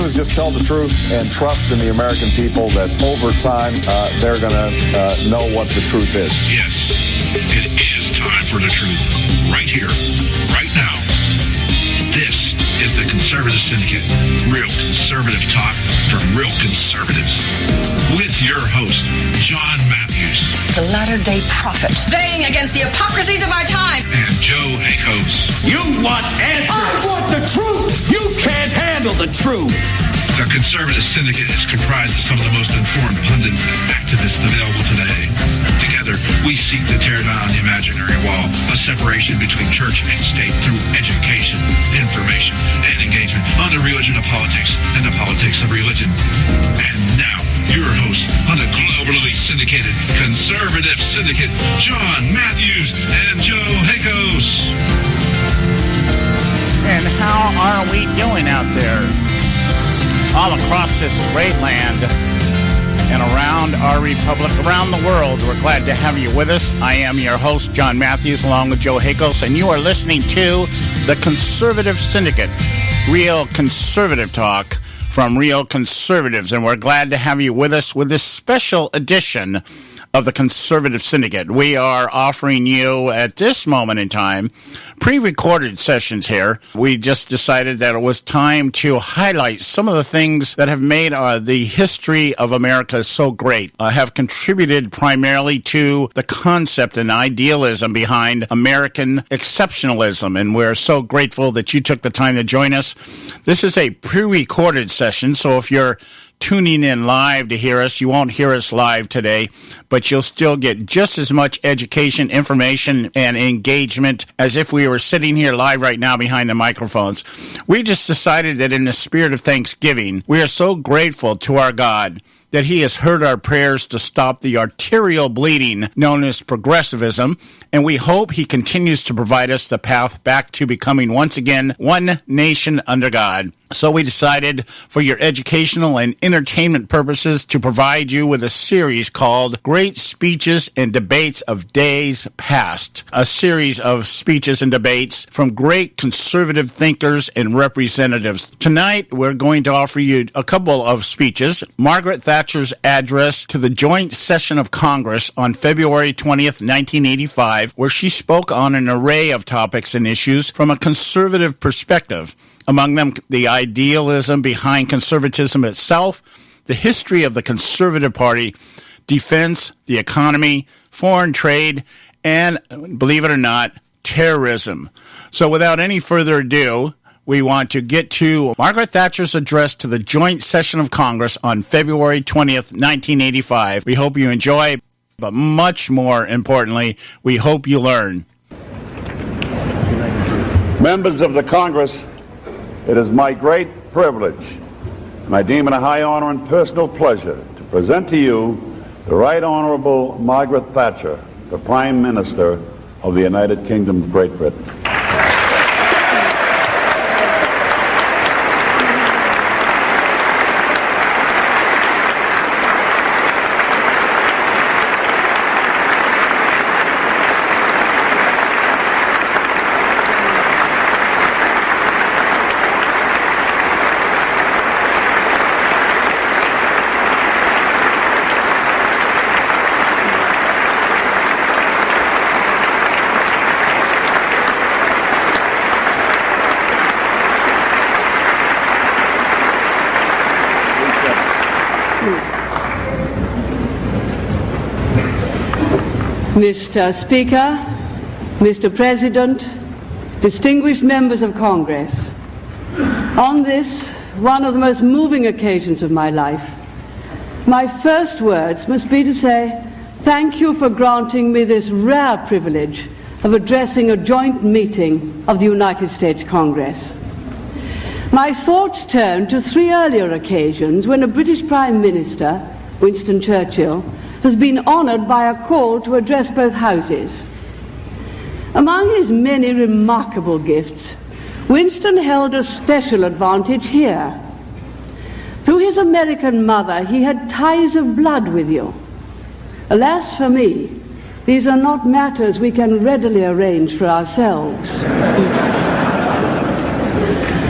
is just tell the truth and trust in the American people that over time they're going to know what the truth is. Yes, it is time for the truth. Right here, right now. This is the Conservative Syndicate. Real conservative talk from real conservatives. With your host, John Matthews. The latter-day prophet. Baying against the hypocrisies of our time. And Joe Hakos. You want answers. I want the truth. You can't handle the truth. The Conservative Syndicate is comprised of some of the most informed pundits and activists available today. Together, we seek to tear down the imaginary wall of separation between church and state through education, information, and engagement on the religion of politics and the politics of religion. And now, your host on the globally syndicated Conservative Syndicate, John Matthews and Joe Hakos. And how are we doing out there? All across this great land and around our republic, around the world, we're glad to have you with us. I am your host, John Matthews, along with Joe Hakos, and you are listening to the Conservative Syndicate, real conservative talk from real conservatives, and we're glad to have you with us with this special edition of the Conservative Syndicate. We are offering you, at this moment in time, pre-recorded sessions here. We just decided that it was time to highlight some of the things that have made the history of America so great, have contributed primarily to the concept and idealism behind American exceptionalism, and we're so grateful that you took the time to join us. This is a pre-recorded session, so if you're tuning in live to hear us, you won't hear us live today, but you'll still get just as much education, information, and engagement as if we were sitting here live right now behind the microphones. We just decided that in the spirit of Thanksgiving, we are so grateful to our God that he has heard our prayers to stop the arterial bleeding known as progressivism, and we hope he continues to provide us the path back to becoming once again one nation under God. So we decided, for your educational and entertainment purposes, to provide you with a series called Great Speeches and Debates of Days Past, a series of speeches and debates from great conservative thinkers and representatives. Tonight, we're going to offer you a couple of speeches. Margaret Thatcher's address to the joint session of Congress on February 20th, 1985, where she spoke on an array of topics and issues from a conservative perspective. Among them, the idealism behind conservatism itself, the history of the Conservative Party, defense, the economy, foreign trade, and, believe it or not, terrorism. So without any further ado, we want to get to Margaret Thatcher's address to the joint session of Congress on February 20th, 1985. We hope you enjoy, but much more importantly, we hope you learn. Members of the Congress, it is my great privilege, and I deem it a high honor and personal pleasure, to present to you the Right Honorable Margaret Thatcher, the Prime Minister of the United Kingdom of Great Britain. Mr. Speaker, Mr. President, distinguished members of Congress, on this, one of the most moving occasions of my life, my first words must be to say thank you for granting me this rare privilege of addressing a joint meeting of the United States Congress. My thoughts turn to three earlier occasions when a British Prime Minister, Winston Churchill, has been honoured by a call to address both houses. Among his many remarkable gifts, Winston held a special advantage here. Through his American mother, he had ties of blood with you. Alas for me, these are not matters we can readily arrange for ourselves.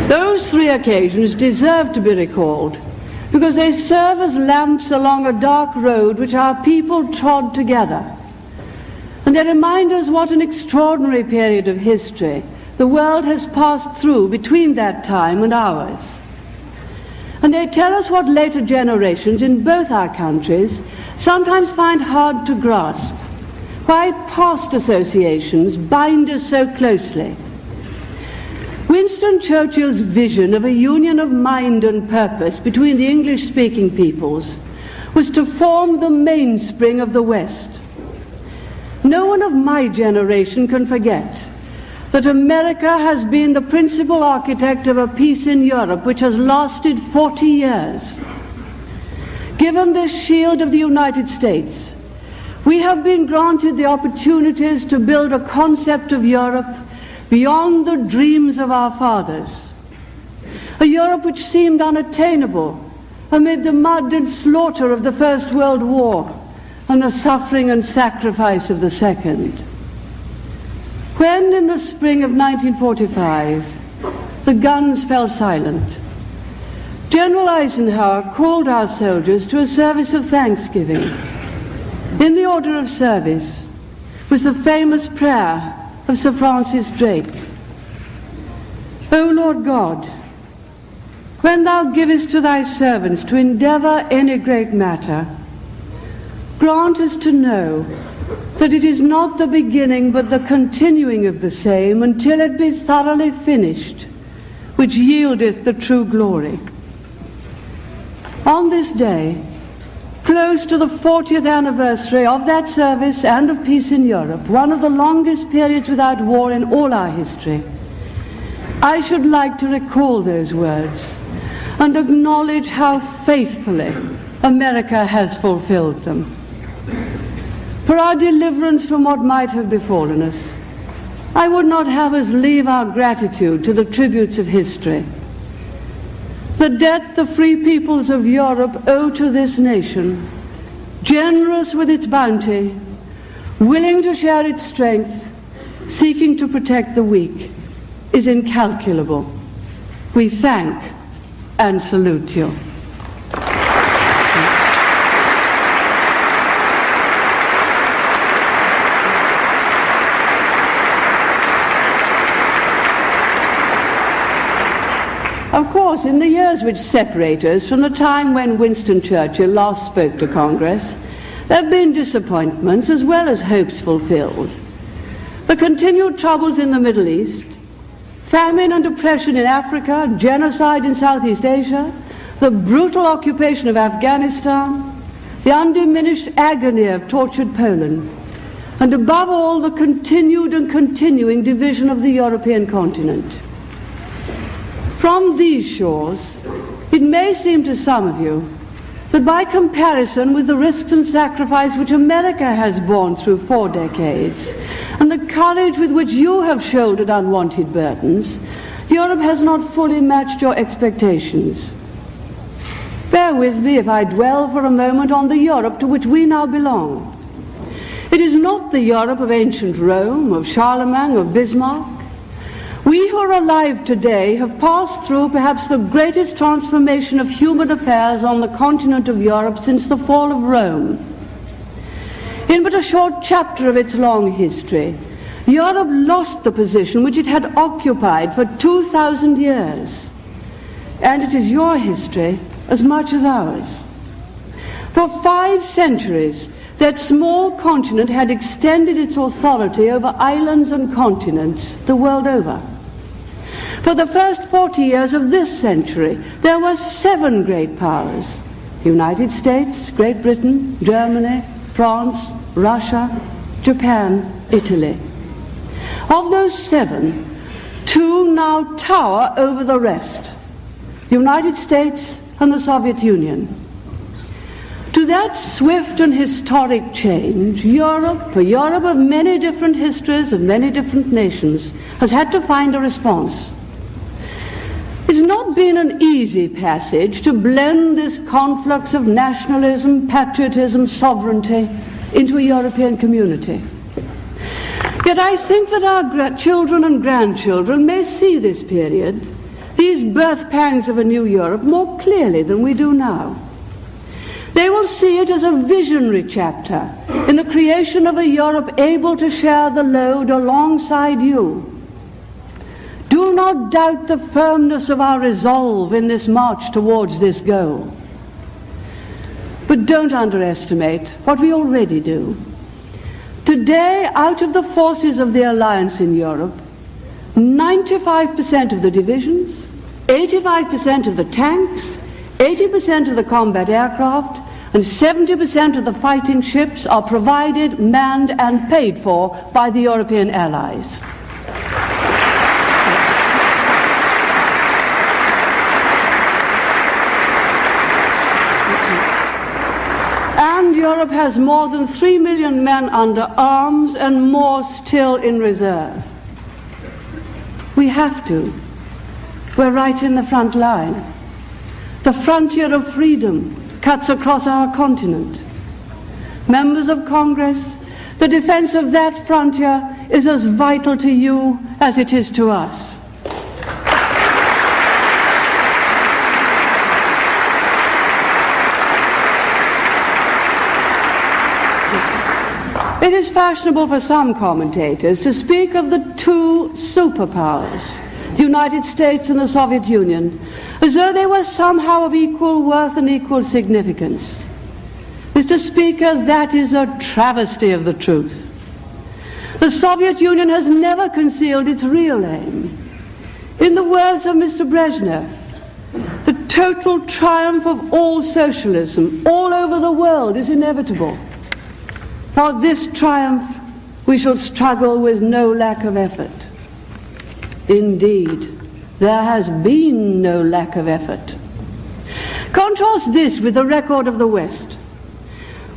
Those three occasions deserve to be recalled because they serve as lamps along a dark road which our people trod together. And they remind us what an extraordinary period of history the world has passed through between that time and ours. And they tell us what later generations in both our countries sometimes find hard to grasp, why past associations bind us so closely. Winston Churchill's vision of a union of mind and purpose between the English-speaking peoples was to form the mainspring of the West. No one of my generation can forget that America has been the principal architect of a peace in Europe which has lasted 40 years. Given this shield of the United States, we have been granted the opportunities to build a concept of Europe beyond the dreams of our fathers. A Europe which seemed unattainable amid the mud and slaughter of the First World War and the suffering and sacrifice of the Second. When, in the spring of 1945, the guns fell silent, General Eisenhower called our soldiers to a service of thanksgiving. In the order of service was the famous prayer of Sir Francis Drake. O Lord God, when thou givest to thy servants to endeavour any great matter, grant us to know that it is not the beginning but the continuing of the same until it be thoroughly finished, which yieldeth the true glory. On this day, close to the 40th anniversary of that service and of peace in Europe, one of the longest periods without war in all our history, I should like to recall those words and acknowledge how faithfully America has fulfilled them. For our deliverance from what might have befallen us, I would not have us leave our gratitude to the tributes of history. The debt the free peoples of Europe owe to this nation, generous with its bounty, willing to share its strength, seeking to protect the weak, is incalculable. We thank and salute you. Of course, in the years which separate us from the time when Winston Churchill last spoke to Congress, there have been disappointments as well as hopes fulfilled. The continued troubles in the Middle East, famine and depression in Africa, genocide in Southeast Asia, the brutal occupation of Afghanistan, the undiminished agony of tortured Poland, and above all, the continued and continuing division of the European continent. From these shores, it may seem to some of you that by comparison with the risks and sacrifice which America has borne through 4 decades, and the courage with which you have shouldered unwanted burdens, Europe has not fully matched your expectations. Bear with me if I dwell for a moment on the Europe to which we now belong. It is not the Europe of ancient Rome, of Charlemagne, of Bismarck. We who are alive today have passed through perhaps the greatest transformation of human affairs on the continent of Europe since the fall of Rome. In but a short chapter of its long history, Europe lost the position which it had occupied for 2,000 years. And it is your history as much as ours. For 5 centuries, that small continent had extended its authority over islands and continents the world over. For the first 40 years of this century, there were 7 great powers: the United States, Great Britain, Germany, France, Russia, Japan, Italy. Of those 7, 2 now tower over the rest: the United States and the Soviet Union. To that swift and historic change, Europe, a Europe of many different histories and many different nations, has had to find a response. It's not been an easy passage to blend this conflux of nationalism, patriotism, sovereignty into a European community. Yet I think that our children and grandchildren may see this period, these these birth pangs of a new Europe more clearly than we do now. They will see it as a visionary chapter in the creation of a Europe able to share the load alongside you. Do not doubt the firmness of our resolve in this march towards this goal. But don't underestimate what we already do. Today, out of the forces of the alliance in Europe, 95% of the divisions, 85% of the tanks, 80% of the combat aircraft, and 70% of the fighting ships are provided, manned, and paid for by the European allies. And Europe has more than 3 million men under arms and more still in reserve. We have to. We're right in the front line. The frontier of freedom cuts across our continent. Members of Congress, the defense of that frontier is as vital to you as it is to us. It is fashionable for some commentators to speak of the two superpowers, the United States and the Soviet Union, as though they were somehow of equal worth and equal significance. Mr. Speaker, that is a travesty of the truth. The Soviet Union has never concealed its real aim. In the words of Mr. Brezhnev, the total triumph of all socialism all over the world is inevitable. For this triumph, we shall struggle with no lack of effort. Indeed, there has been no lack of effort. Contrast this with the record of the West.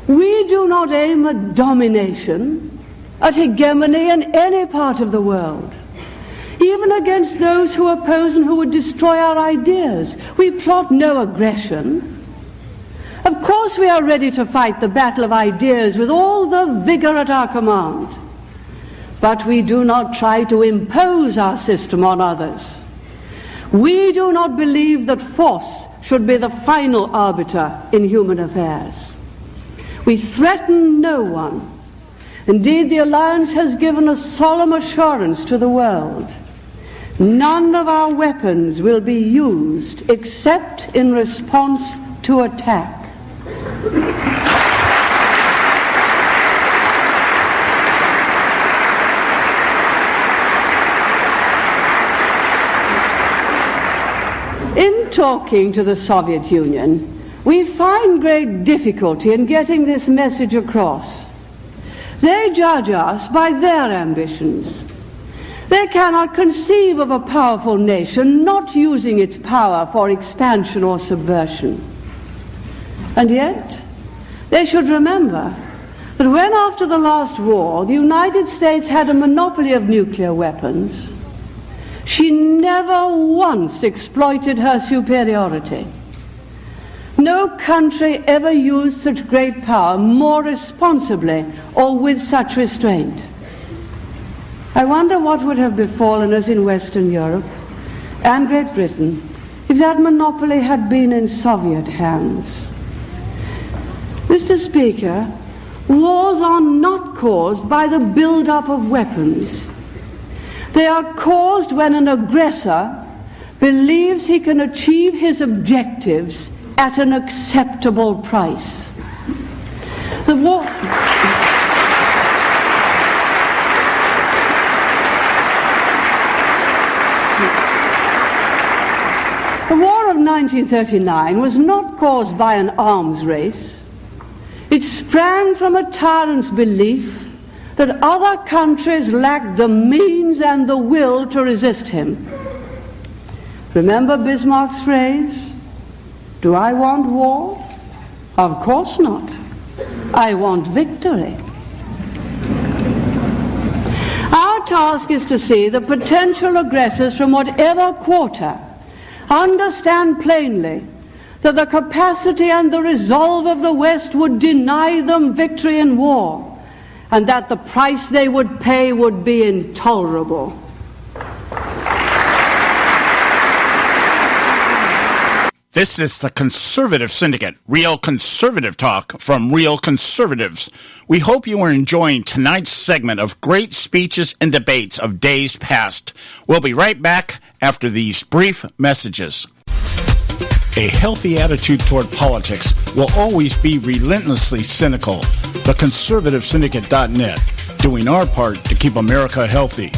We do not aim at domination, at hegemony in any part of the world. Even against those who oppose and who would destroy our ideas, we plot no aggression. Of course we are ready to fight the battle of ideas with all the vigor at our command. But we do not try to impose our system on others. We do not believe that force should be the final arbiter in human affairs. We threaten no one. Indeed, the Alliance has given a solemn assurance to the world. None of our weapons will be used except in response to attack. In talking to the Soviet Union, we find great difficulty in getting this message across. They judge us by their ambitions. They cannot conceive of a powerful nation not using its power for expansion or subversion. And yet, they should remember that when after the last war the United States had a monopoly of nuclear weapons, she never once exploited her superiority. No country ever used such great power more responsibly or with such restraint. I wonder what would have befallen us in Western Europe and Great Britain if that monopoly had been in Soviet hands. Mr. Speaker, wars are not caused by the build-up of weapons. They are caused when an aggressor believes he can achieve his objectives at an acceptable price. The war of 1939 was not caused by an arms race. It sprang from a tyrant's belief that other countries lacked the means and the will to resist him. Remember Bismarck's phrase, "Do I want war? Of course not. I want victory." Our task is to see the potential aggressors from whatever quarter understand plainly that the capacity and the resolve of the West would deny them victory in war, and that the price they would pay would be intolerable. This is the Conservative Syndicate, real conservative talk from real conservatives. We hope you are enjoying tonight's segment of great speeches and debates of days past. We'll be right back after these brief messages. A healthy attitude toward politics will always be relentlessly cynical. TheConservativeSyndicate.net, doing our part to keep America healthy.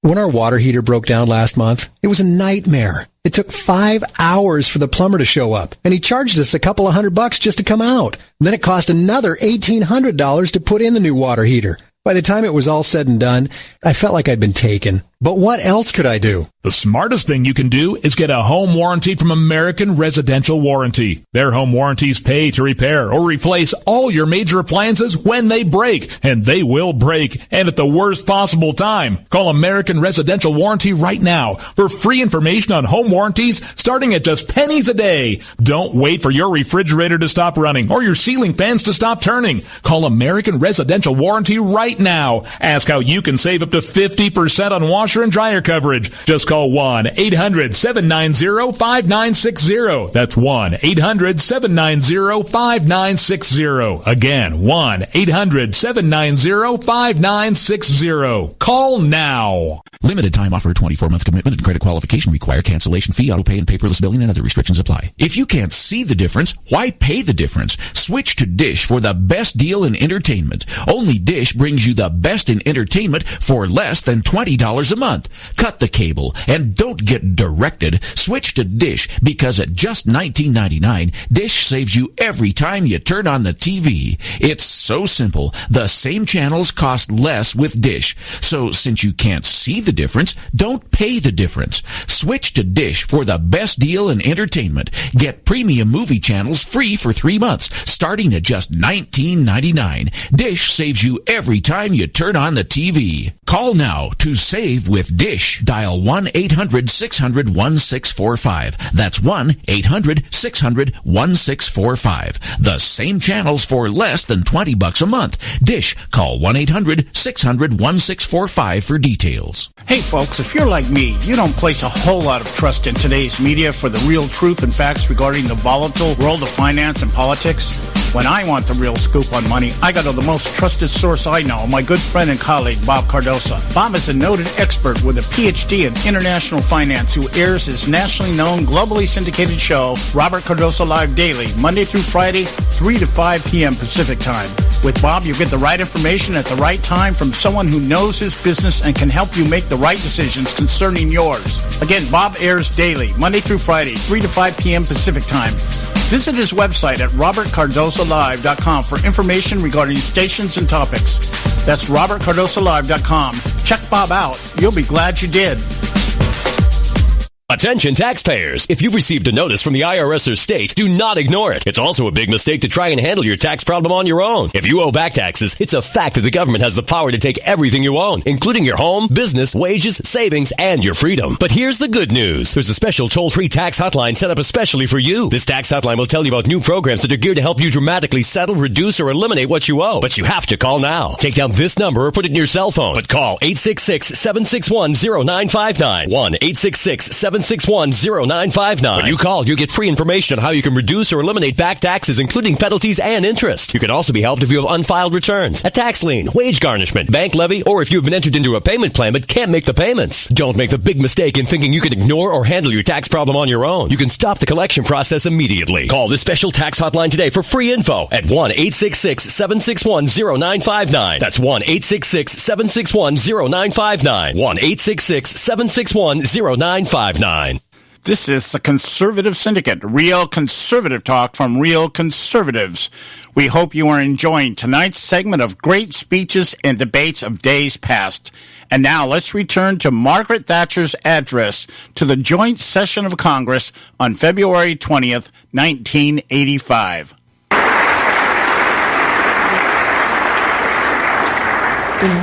When our water heater broke down last month, it was a nightmare. It took 5 hours for the plumber to show up, and he charged us a couple of $100 just to come out. Then it cost another $1,800 to put in the new water heater. By the time it was all said and done, I felt like I'd been taken. But what else could I do? The smartest thing you can do is get a home warranty from American Residential Warranty. Their home warranties pay to repair or replace all your major appliances when they break, and they will break, and at the worst possible time. Call American Residential Warranty right now for free information on home warranties starting at just pennies a day. Don't wait for your refrigerator to stop running or your ceiling fans to stop turning. Call American Residential Warranty right now. Ask how you can save up to 50% on washer and dryer coverage. Just call 1-800-790-5960. That's 1-800-790-5960. Again, 1-800-790-5960. Call now. Limited time offer, 24-month commitment and credit qualification require cancellation fee, auto pay, and paperless billing and other restrictions apply. If you can't see the difference, why pay the difference? Switch to Dish for the best deal in entertainment. Only Dish brings you the best in entertainment for less than $20 a month. Cut the cable and don't get directed. Switch to Dish because at just $19.99, Dish saves you every time you turn on the TV. It's so simple. The same channels cost less with Dish. So since you can't see the difference, don't pay the difference. Switch to Dish for the best deal in entertainment. Get premium movie channels free for 3 months, starting at just $19.99. Dish saves you every time you turn on the TV. Call now to save with Dish. Dial 1-800-600-1645. That's 1-800-600-1645. The same channels for less than $20 a month. Dish. Call 1-800-600-1645 for details. Hey folks, if you're like me, you don't place a whole lot of trust in today's media for the real truth and facts regarding the volatile world of finance and politics. When I want the real scoop on money, I go to the most trusted source I know, my good friend and colleague, Bob Cardoso. Bob is a noted expert with a PhD in international finance who airs his nationally known, globally syndicated show, Robert Cardoso Live Daily, Monday through Friday, 3 to 5 p.m. Pacific Time. With Bob, you get the right information at the right time from someone who knows his business and can help you make the right decisions concerning yours. Again, Bob airs daily, Monday through Friday, 3 to 5 p.m. Pacific Time. Visit his website at robertcardosolive.com for information regarding stations and topics. That's robertcardosolive.com. Check Bob out. You'll be glad you did. Attention taxpayers. If you've received a notice from the IRS or state, do not ignore it. It's also a big mistake to try and handle your tax problem on your own. If you owe back taxes, it's a fact that the government has the power to take everything you own, including your home, business, wages, savings, and your freedom. But here's the good news. There's a special toll-free tax hotline set up especially for you. This tax hotline will tell you about new programs that are geared to help you dramatically settle, reduce, or eliminate what you owe. But you have to call now. Take down this number or put it in your cell phone. But call 866-761-0959. 1-866-761-0959. When you call, you get free information on how you can reduce or eliminate back taxes, including penalties and interest. You can also be helped if you have unfiled returns, a tax lien, wage garnishment, bank levy, or if you've been entered into a payment plan but can't make the payments. Don't make the big mistake in thinking you can ignore or handle your tax problem on your own. You can stop the collection process immediately. Call this special tax hotline today for free info at 1-866-761-0959. That's 1-866-761-0959. 1-866-761-0959. This is the Conservative Syndicate, real conservative talk from real conservatives. We hope you are enjoying tonight's segment of great speeches and debates of days past. And now let's return to Margaret Thatcher's address to the joint session of Congress on February 20th, 1985.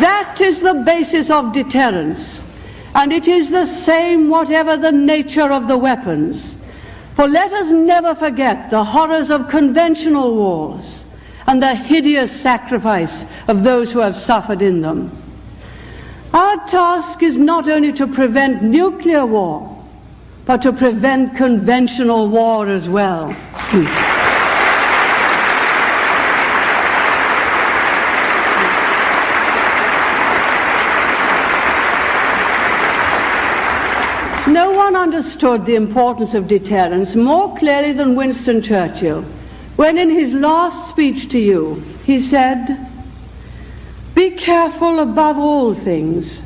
That is the basis of deterrence. And it is the same whatever the nature of the weapons. For let us never forget the horrors of conventional wars and the hideous sacrifice of those who have suffered in them. Our task is not only to prevent nuclear war, but to prevent conventional war as well. No one understood the importance of deterrence more clearly than Winston Churchill, when in his last speech to you, he said, "Be careful above all things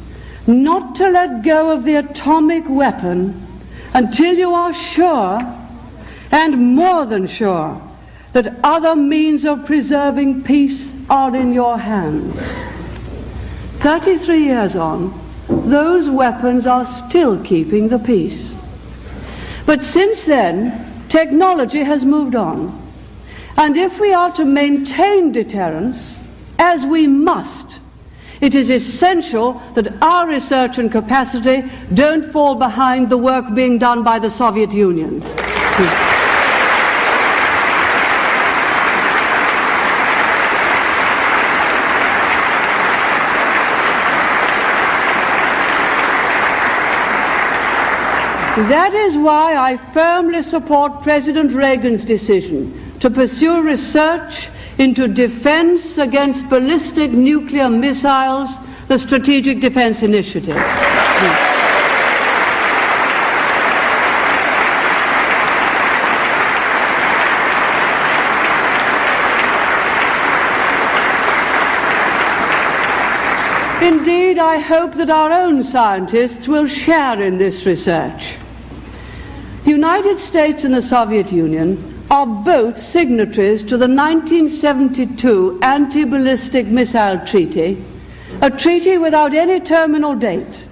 not to let go of the atomic weapon until you are sure, and more than sure, that other means of preserving peace are in your hands." 33 years on, those weapons are still keeping the peace. But since then, technology has moved on. And if we are to maintain deterrence, as we must, it is essential that our research and capacity don't fall behind the work being done by the Soviet Union. That is why I firmly support President Reagan's decision to pursue research into defense against ballistic nuclear missiles, the Strategic Defense Initiative. Indeed, I hope that our own scientists will share in this research. The United States and the Soviet Union are both signatories to the 1972 Anti-Ballistic Missile Treaty, a treaty without any terminal date.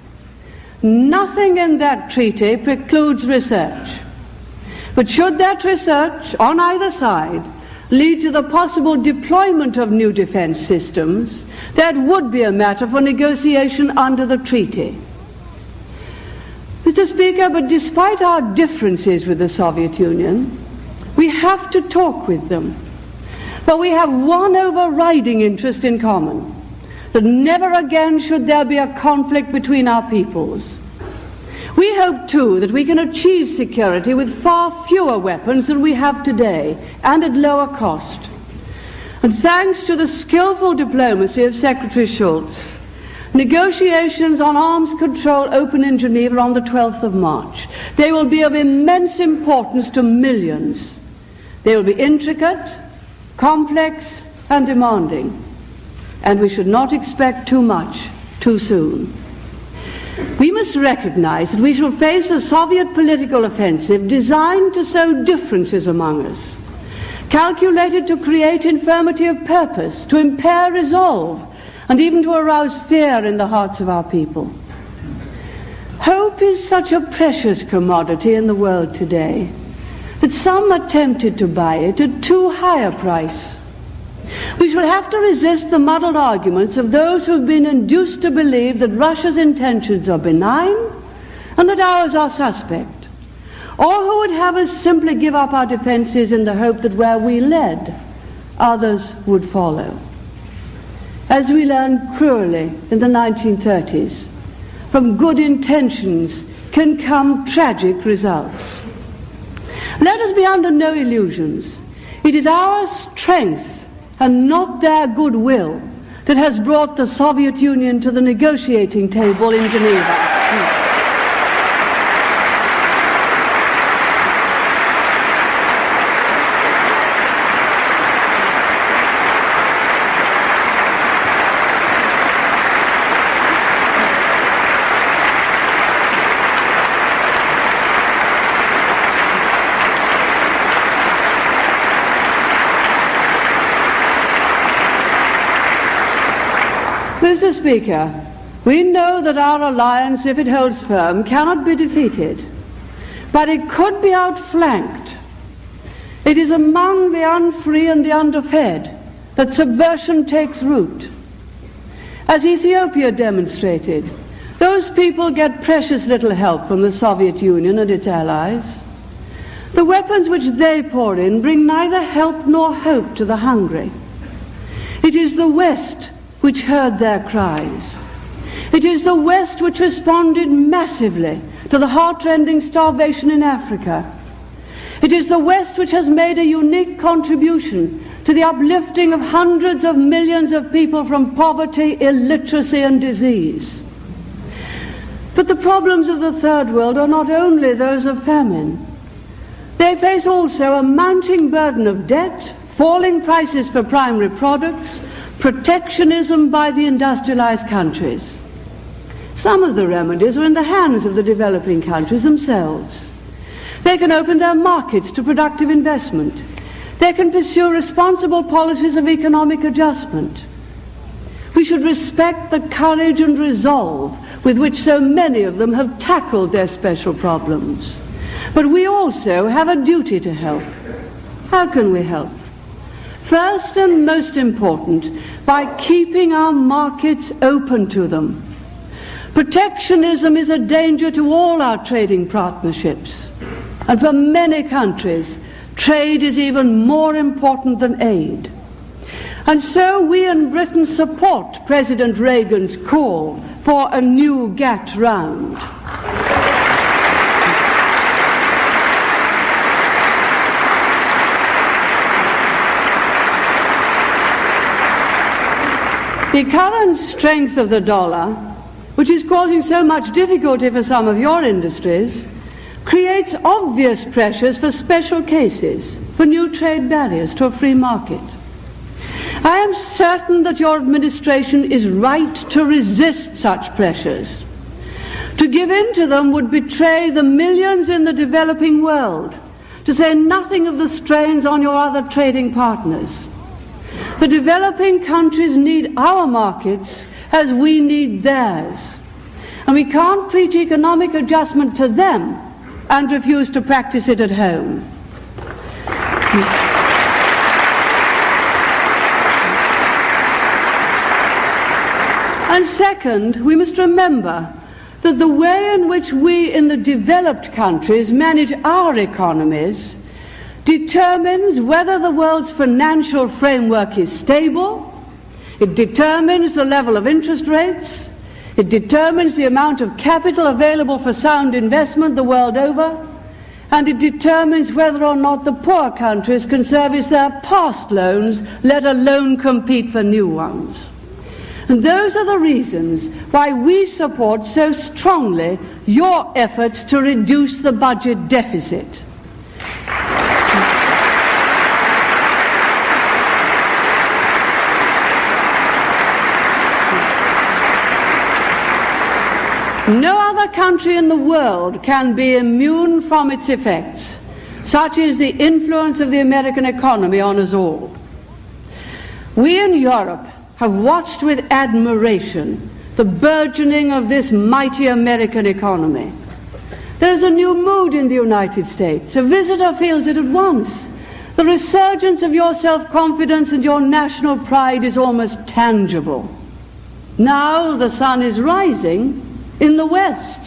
Nothing in that treaty precludes research. But should that research, on either side, lead to the possible deployment of new defense systems, that would be a matter for negotiation under the treaty. Mr. Speaker, but despite our differences with the Soviet Union, we have to talk with them. For we have one overriding interest in common, that never again should there be a conflict between our peoples. We hope, too, that we can achieve security with far fewer weapons than we have today, and at lower cost. And thanks to the skillful diplomacy of Secretary Shultz, negotiations on arms control open in Geneva on the 12th of March. They will be of immense importance to millions. They will be intricate, complex, and demanding. And we should not expect too much too soon. We must recognize that we shall face a Soviet political offensive designed to sow differences among us, calculated to create infirmity of purpose, to impair resolve, and even to arouse fear in the hearts of our people. Hope is such a precious commodity in the world today that some are tempted to buy it at too high a price. We shall have to resist the muddled arguments of those who have been induced to believe that Russia's intentions are benign and that ours are suspect, or who would have us simply give up our defenses in the hope that where we led, others would follow. As we learned cruelly in the 1930s, from good intentions can come tragic results. Let us be under no illusions. It is our strength and not their goodwill that has brought the Soviet Union to the negotiating table in Geneva. Mr. Speaker, we know that our alliance, if it holds firm, cannot be defeated, but it could be outflanked. It is among the unfree and the underfed that subversion takes root. As Ethiopia demonstrated, those people get precious little help from the Soviet Union and its allies. The weapons which they pour in bring neither help nor hope to the hungry. It is the West which heard their cries. It is the West which responded massively to the heart-rending starvation in Africa. It is the West which has made a unique contribution to the uplifting of hundreds of millions of people from poverty, illiteracy, and disease. But the problems of the Third World are not only those of famine. They face also a mounting burden of debt, falling prices for primary products, protectionism by the industrialized countries. Some of the remedies are in the hands of the developing countries themselves. They can open their markets to productive investment. They can pursue responsible policies of economic adjustment. We should respect the courage and resolve with which so many of them have tackled their special problems. But we also have a duty to help. How can we help? First and most important, by keeping our markets open to them. Protectionism is a danger to all our trading partnerships. And for many countries, trade is even more important than aid. And so we in Britain support President Reagan's call for a new GATT round. The current strength of the dollar, which is causing so much difficulty for some of your industries, creates obvious pressures for special cases, for new trade barriers to a free market. I am certain that your administration is right to resist such pressures. To give in to them would betray the millions in the developing world, to say nothing of the strains on your other trading partners. The developing countries need our markets as we need theirs. And we can't preach economic adjustment to them and refuse to practice it at home. And second, we must remember that the way in which we in the developed countries manage our economies determines whether the world's financial framework is stable, it determines the level of interest rates, it determines the amount of capital available for sound investment the world over, and it determines whether or not the poor countries can service their past loans, let alone compete for new ones. And those are the reasons why we support so strongly your efforts to reduce the budget deficit. No other country in the world can be immune from its effects. Such is the influence of the American economy on us all. We in Europe have watched with admiration the burgeoning of this mighty American economy. There is a new mood in the United States. A visitor feels it at once. The resurgence of your self-confidence and your national pride is almost tangible. Now the sun is rising in the West.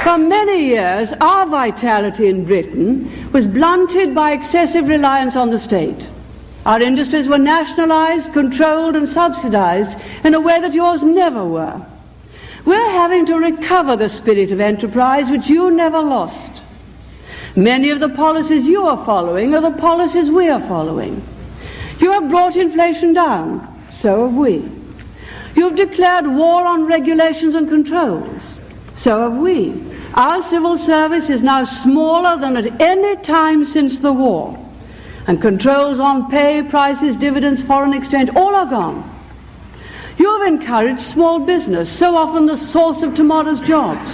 For many years, our vitality in Britain was blunted by excessive reliance on the state. Our industries were nationalized, controlled, and subsidized in a way that yours never were. We're having to recover the spirit of enterprise which you never lost. Many of the policies you are following are the policies we are following. You have brought inflation down, so have we. You've declared war on regulations and controls, so have we. Our civil service is now smaller than at any time since the war, and controls on pay, prices, dividends, foreign exchange, all are gone. You have encouraged small business, so often the source of tomorrow's jobs.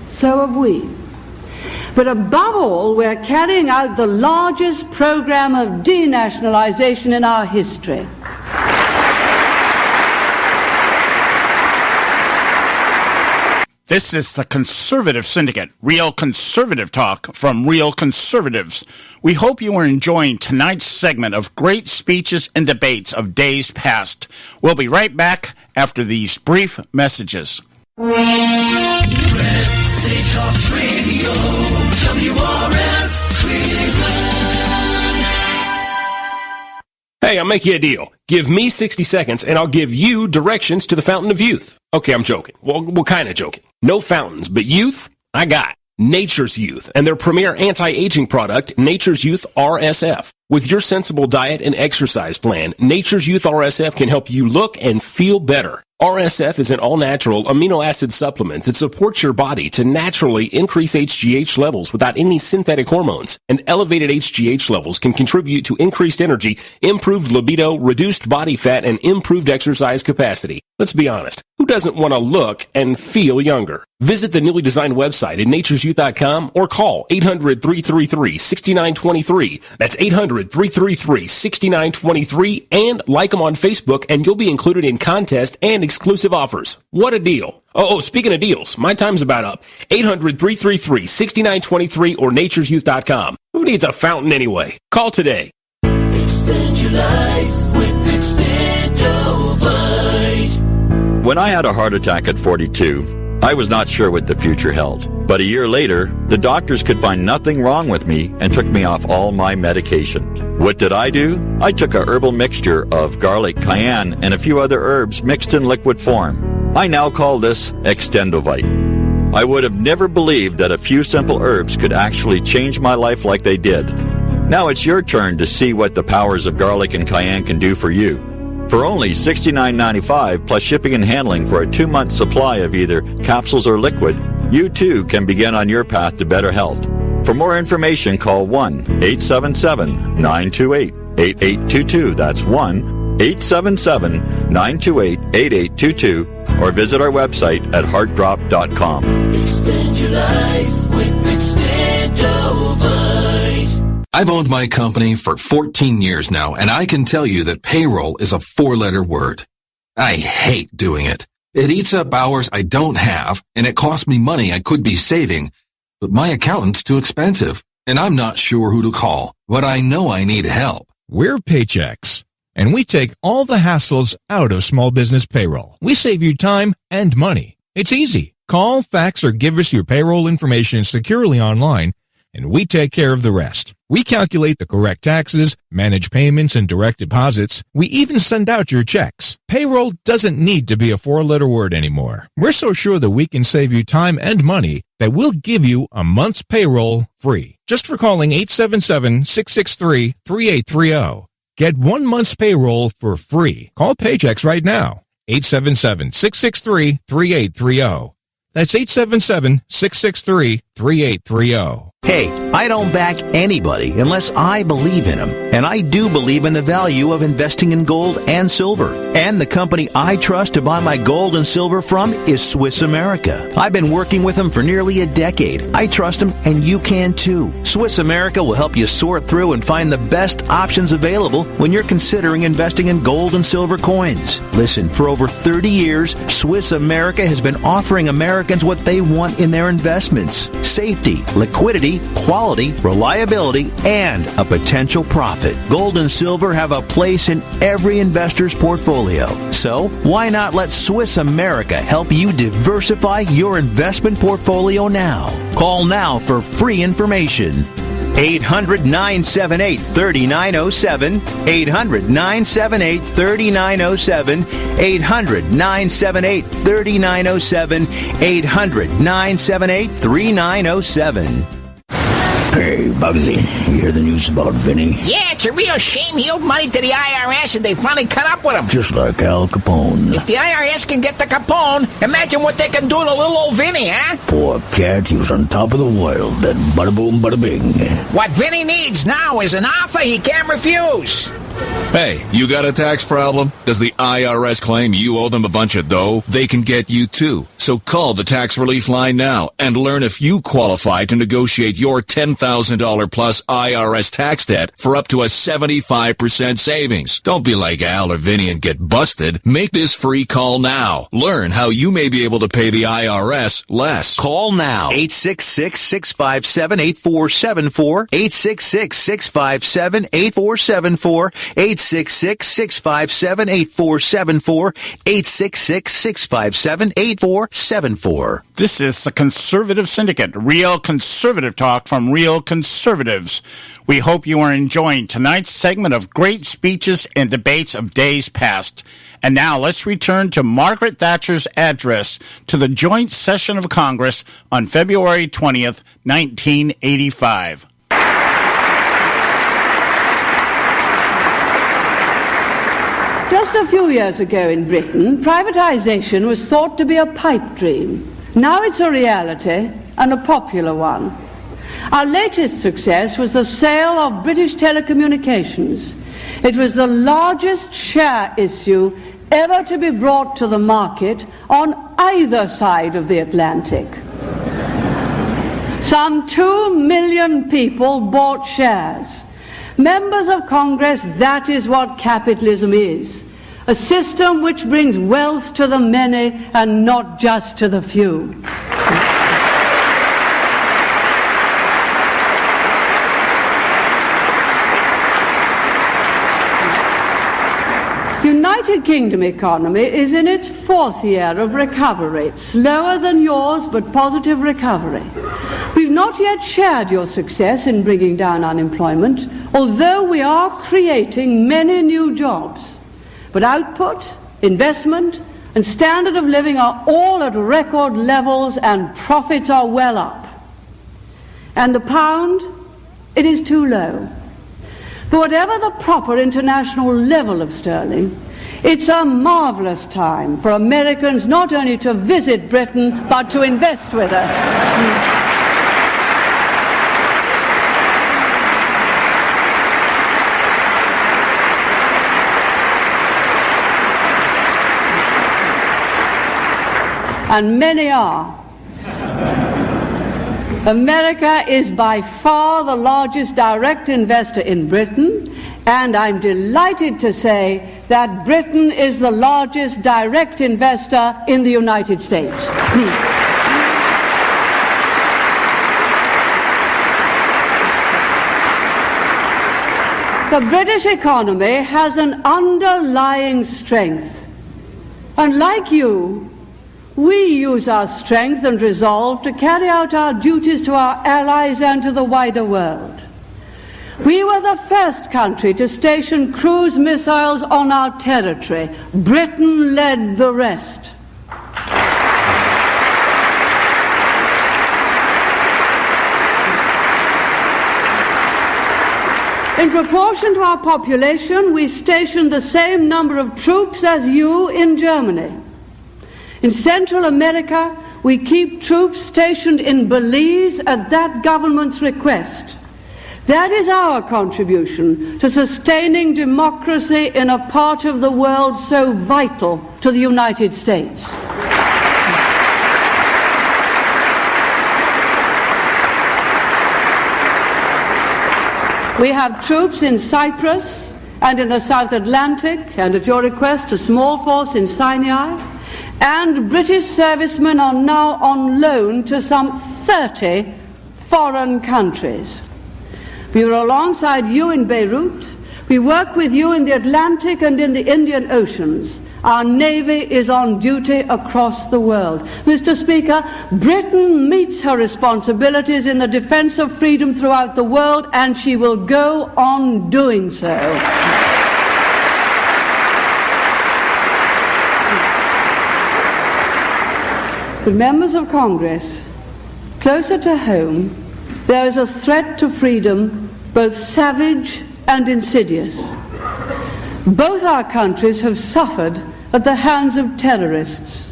So have we. But above all, we're carrying out the largest program of denationalization in our history. This is the Conservative Syndicate, real conservative talk from real conservatives. We hope you are enjoying tonight's segment of great speeches and debates of days past. We'll be right back after these brief messages. Red State Talk Radio, WRS Hey, I'll make you a deal. Give me 60 seconds and I'll give you directions to the Fountain of Youth. Okay, I'm joking. Well, kind of joking. No fountains, but youth, I got Nature's Youth and their premier anti-aging product, Nature's Youth RSF. With your sensible diet and exercise plan, Nature's Youth RSF can help you look and feel better. RSF is an all-natural amino acid supplement that supports your body to naturally increase HGH levels without any synthetic hormones. And elevated HGH levels can contribute to increased energy, improved libido, reduced body fat, and improved exercise capacity. Let's be honest, who doesn't want to look and feel younger? Visit the newly designed website at nature'syouth.com or call 800-333-6923. That's 800-333-6923 and like them on Facebook and you'll be included in contests and exclusive offers. What a deal. Oh, speaking of deals, my time's about up. 800-333-6923 or nature'syouth.com. Who needs a fountain anyway? Call today. Extend your life with Extendovite. When I had a heart attack at 42, I was not sure what the future held. But a year later, the doctors could find nothing wrong with me and took me off all my medication. What did I do? I took a herbal mixture of garlic, cayenne, and a few other herbs mixed in liquid form. I now call this Extendovite. I would have never believed that a few simple herbs could actually change my life like they did. Now it's your turn to see what the powers of garlic and cayenne can do for you. For only $69.95 plus shipping and handling for a 2-month supply of either capsules or liquid, you too can begin on your path to better health. For more information, call 1-877-928-8822. That's 1-877-928-8822. Or visit our website at heartdrop.com. Extend your life with Extendovite. I've owned my company for 14 years now, and I can tell you that payroll is a 4-letter word. I hate doing it. It eats up hours I don't have, and it costs me money I could be saving. But my accountant's too expensive, and I'm not sure who to call, but I know I need help. We're Paychex, and we take all the hassles out of small business payroll. We save you time and money. It's easy. Call, fax, or give us your payroll information securely online, and we take care of the rest. We calculate the correct taxes, manage payments and direct deposits. We even send out your checks. Payroll doesn't need to be a 4-letter word anymore. We're so sure that we can save you time and money that we'll give you a month's payroll free. Just for calling 877-663-3830. Get 1 month's payroll for free. Call Paychex right now. 877-663-3830. That's 877-663-3830. Hey, I don't back anybody unless I believe in them. And I do believe in the value of investing in gold and silver. And the company I trust to buy my gold and silver from is Swiss America. I've been working with them for nearly a decade. I trust them, and you can too. Swiss America will help you sort through and find the best options available when you're considering investing in gold and silver coins. Listen, for over 30 years, Swiss America has been offering Americans what they want in their investments: safety, liquidity, quality, reliability, and a potential profit. Gold and silver have a place in every investor's portfolio. So, why not let Swiss America help you diversify your investment portfolio now? Call now for free information. 800-978-3907, 800-978-3907, 800-978-3907, 800-978-3907. Hey, Bugsy, you hear the news about Vinny? Yeah, it's a real shame he owed money to the IRS and they finally caught up with him. Just like Al Capone. If the IRS can get to Capone, imagine what they can do to little old Vinny, huh? Poor cat, he was on top of the world, then bada boom, bada bing. What Vinny needs now is an offer he can't refuse. Hey, you got a tax problem? Does the IRS claim you owe them a bunch of dough? They can get you too. So call the tax relief line now and learn if you qualify to negotiate your $10,000 plus IRS tax debt for up to a 75% savings. Don't be like Al or Vinny and get busted. Make this free call now. Learn how you may be able to pay the IRS less. Call now. 866-657-8474. 866-657-8474. 866-657-8474, 866-657-8474. This is the Conservative Syndicate, real conservative talk from real conservatives. We hope you are enjoying tonight's segment of great speeches and debates of days past. And now let's return to Margaret Thatcher's address to the joint session of Congress on February 20th, 1985. Just a few years ago in Britain, privatization was thought to be a pipe dream. Now it's a reality, and a popular one. Our latest success was the sale of British Telecommunications. It was the largest share issue ever to be brought to the market on either side of the Atlantic. Some 2 million people bought shares. Members of Congress, that is what capitalism is. A system which brings wealth to the many and not just to the few. United Kingdom economy is in its 4th year of recovery, slower than yours, but positive recovery. We've not yet shared your success in bringing down unemployment, although we are creating many new jobs. But output, investment, and standard of living are all at record levels, and profits are well up. And the pound, it is too low. But whatever the proper international level of sterling, it's a marvelous time for Americans not only to visit Britain, but to invest with us. And many are. America is by far the largest direct investor in Britain, and I'm delighted to say that Britain is the largest direct investor in the United States. The British economy has an underlying strength, and like you, we use our strength and resolve to carry out our duties to our allies and to the wider world. We were the first country to station cruise missiles on our territory. Britain led the rest. In proportion to our population, we stationed the same number of troops as you in Germany. In Central America, we keep troops stationed in Belize at that government's request. That is our contribution to sustaining democracy in a part of the world so vital to the United States. We have troops in Cyprus and in the South Atlantic, and at your request, a small force in Sinai. And British servicemen are now on loan to some 30 foreign countries. We were alongside you in Beirut. We work with you in the Atlantic and in the Indian Oceans. Our Navy is on duty across the world. Mr. Speaker, Britain meets her responsibilities in the defense of freedom throughout the world, and she will go on doing so. But members of Congress, closer to home, there is a threat to freedom, both savage and insidious. Both our countries have suffered at the hands of terrorists.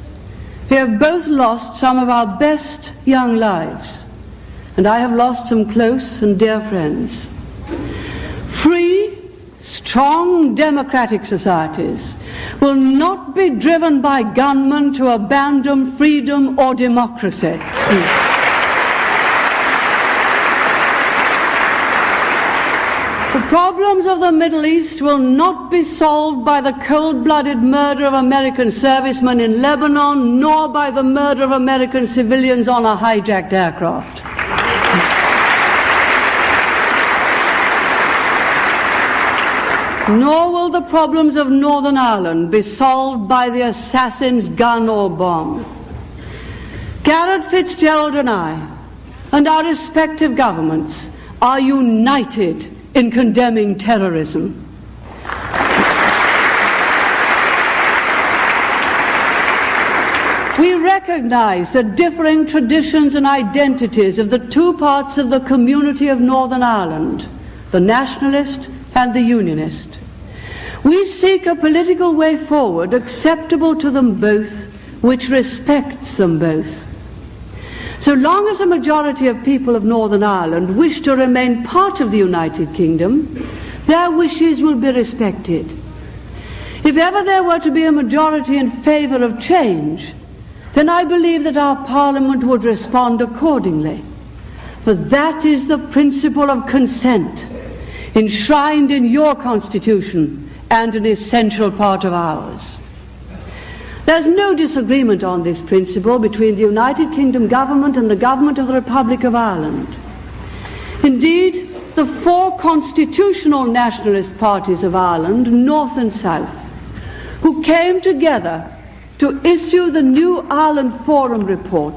We have both lost some of our best young lives, and I have lost some close and dear friends. Free, strong democratic societies will not be driven by gunmen to abandon freedom or democracy. The problems of the Middle East will not be solved by the cold-blooded murder of American servicemen in Lebanon, nor by the murder of American civilians on a hijacked aircraft. Nor will the problems of Northern Ireland be solved by the assassin's gun or bomb. Garrett Fitzgerald and I, and our respective governments, are united in condemning terrorism. We recognize the differing traditions and identities of the two parts of the community of Northern Ireland, the nationalist and the unionist. We seek a political way forward acceptable to them both, which respects them both. So long as a majority of people of Northern Ireland wish to remain part of the United Kingdom, their wishes will be respected. If ever there were to be a majority in favour of change, then I believe that our Parliament would respond accordingly. For that is the principle of consent, enshrined in your Constitution and an essential part of ours. There's no disagreement on this principle between the United Kingdom government and the government of the Republic of Ireland. Indeed, the four constitutional nationalist parties of Ireland, North and South, who came together to issue the New Ireland Forum report,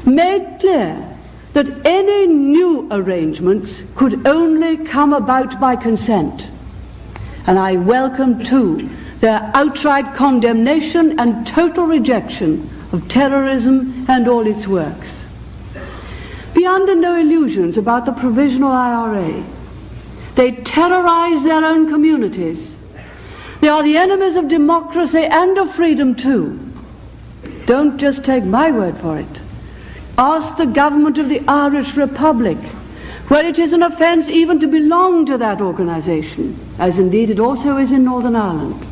made clear that any new arrangements could only come about by consent. And I welcome, too, their outright condemnation and total rejection of terrorism and all its works. Be under no illusions about the provisional IRA. They terrorize their own communities. They are the enemies of democracy and of freedom too. Don't just take my word for it. Ask the government of the Irish Republic, where it is an offence even to belong to that organisation, as indeed it also is in Northern Ireland.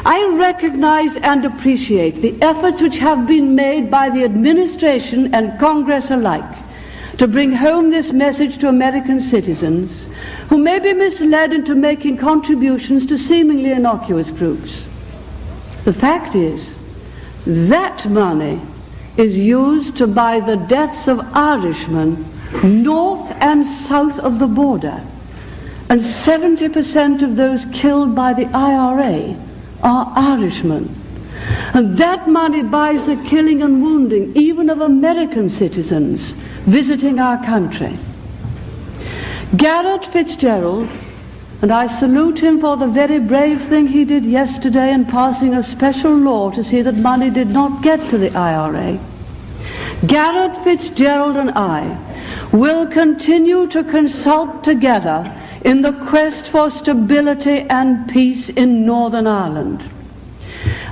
I recognise and appreciate the efforts which have been made by the administration and Congress alike to bring home this message to American citizens who may be misled into making contributions to seemingly innocuous groups. The fact is, that money is used to buy the deaths of Irishmen north and south of the border, and 70% of those killed by the IRA are Irishmen. And that money buys the killing and wounding even of American citizens visiting our country. Garrett Fitzgerald, and I salute him for the very brave thing he did yesterday in passing a special law to see that money did not get to the IRA. Garrett Fitzgerald and I will continue to consult together in the quest for stability and peace in Northern Ireland.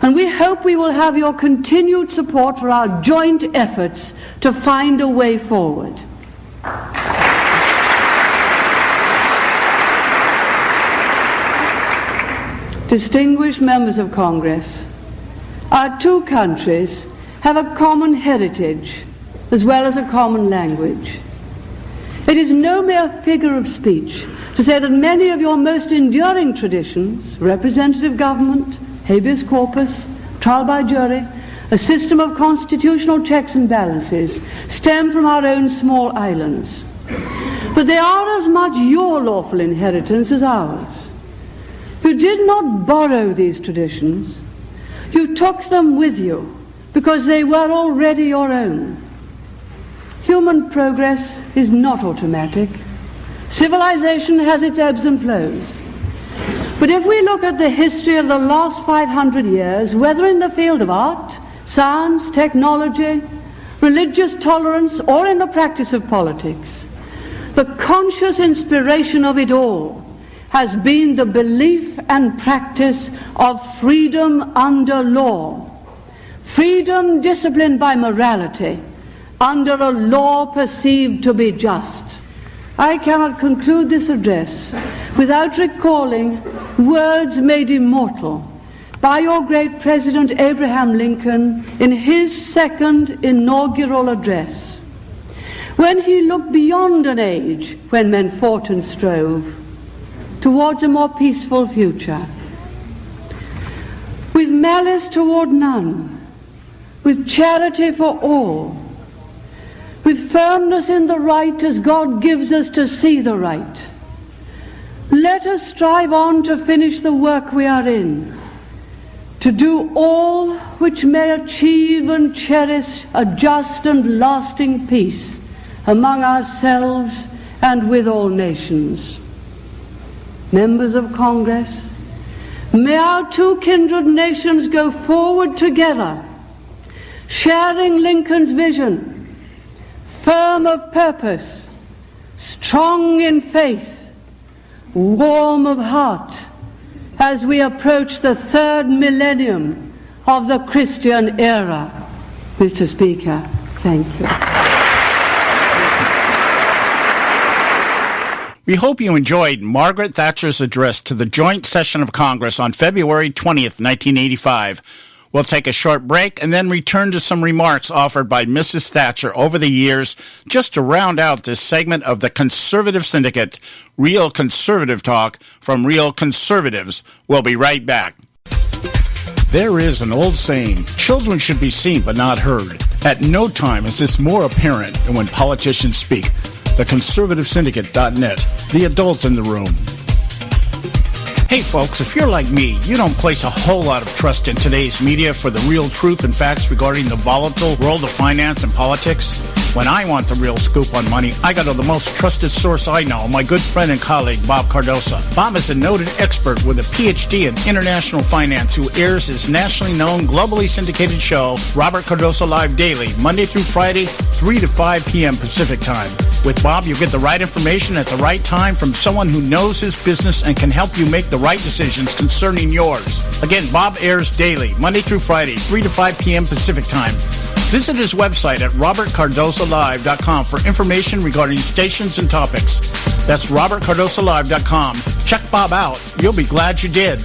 And we hope we will have your continued support for our joint efforts to find a way forward. Distinguished members of Congress, our two countries have a common heritage as well as a common language. It is no mere figure of speech to say that many of your most enduring traditions, representative government, habeas corpus, trial by jury, a system of constitutional checks and balances, stem from our own small islands. But they are as much your lawful inheritance as ours. You did not borrow these traditions. You took them with you because they were already your own. Human progress is not automatic. Civilization has its ebbs and flows. But if we look at the history of the last 500 years, whether in the field of art, science, technology, religious tolerance, or in the practice of politics, the conscious inspiration of it all has been the belief and practice of freedom under law, freedom disciplined by morality, under a law perceived to be just. I cannot conclude this address without recalling words made immortal by your great President Abraham Lincoln in his second inaugural address, when he looked beyond an age when men fought and strove towards a more peaceful future. With malice toward none, with charity for all, with firmness in the right as God gives us to see the right, let us strive on to finish the work we are in, to do all which may achieve and cherish a just and lasting peace among ourselves and with all nations. Members of Congress, may our two kindred nations go forward together, sharing Lincoln's vision, firm of purpose, strong in faith, warm of heart, as we approach the third millennium of the Christian era. Mr. Speaker, thank you. We hope you enjoyed Margaret Thatcher's address to the joint session of Congress on February 20th, 1985. We'll take a short break and then return to some remarks offered by Mrs. Thatcher over the years, just to round out this segment of the Conservative Syndicate, real conservative talk from real conservatives. We'll be right back. There is an old saying, children should be seen but not heard. At no time is this more apparent than when politicians speak. TheConservativeSyndicate.net, the adult in the room. Hey folks, if you're like me, you don't place a whole lot of trust in today's media for the real truth and facts regarding the volatile world of finance and politics. When I want the real scoop on money, I go to the most trusted source I know, my good friend and colleague, Bob Cardoso. Bob is a noted expert with a PhD in international finance who airs his nationally known, globally syndicated show, Robert Cardoso Live Daily, Monday through Friday, 3 to 5 p.m. Pacific Time. With Bob, you get the right information at the right time from someone who knows his business and can help you make the right decisions concerning yours. Again, Bob airs daily, Monday through Friday, 3 to 5 p.m. Pacific Time. Visit his website at robertcardosolive.com for information regarding stations and topics. That's robertcardosolive.com. Check Bob out. You'll be glad you did.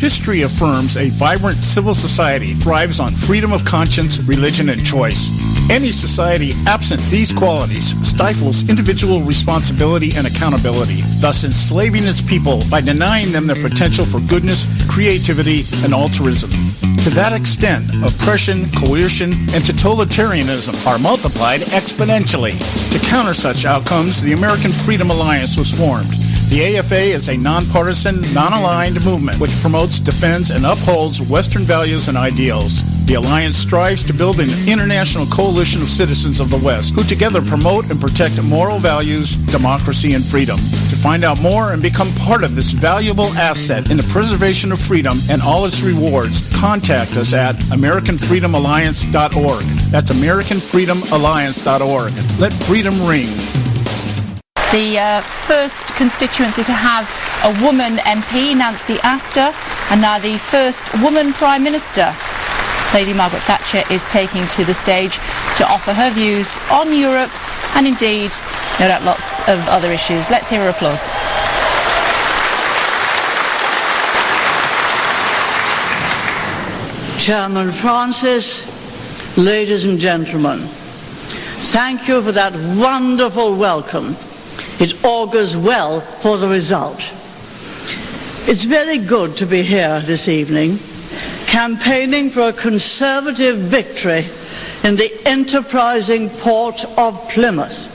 History affirms a vibrant civil society thrives on freedom of conscience, religion, and choice. Any society absent these qualities stifles individual responsibility and accountability, thus enslaving its people by denying them their potential for goodness, creativity, and altruism. To that extent, oppression, coercion, and totalitarianism are multiplied exponentially. To counter such outcomes, the American Freedom Alliance was formed. The AFA is a nonpartisan, non-aligned movement which promotes, defends, and upholds Western values and ideals. The Alliance strives to build an international coalition of citizens of the West who together promote and protect moral values, democracy, and freedom. To find out more and become part of this valuable asset in the preservation of freedom and all its rewards, contact us at AmericanFreedomAlliance.org. That's AmericanFreedomAlliance.org. Let freedom ring. The first constituency to have a woman MP, Nancy Astor, and now the first woman Prime Minister. Lady Margaret Thatcher is taking to the stage to offer her views on Europe and indeed, no doubt, lots of other issues. Let's hear her applause. Chairman Francis, ladies and gentlemen, thank you for that wonderful welcome. It augurs well for the result. It's very good to be here this evening, campaigning for a Conservative victory in the enterprising port of Plymouth.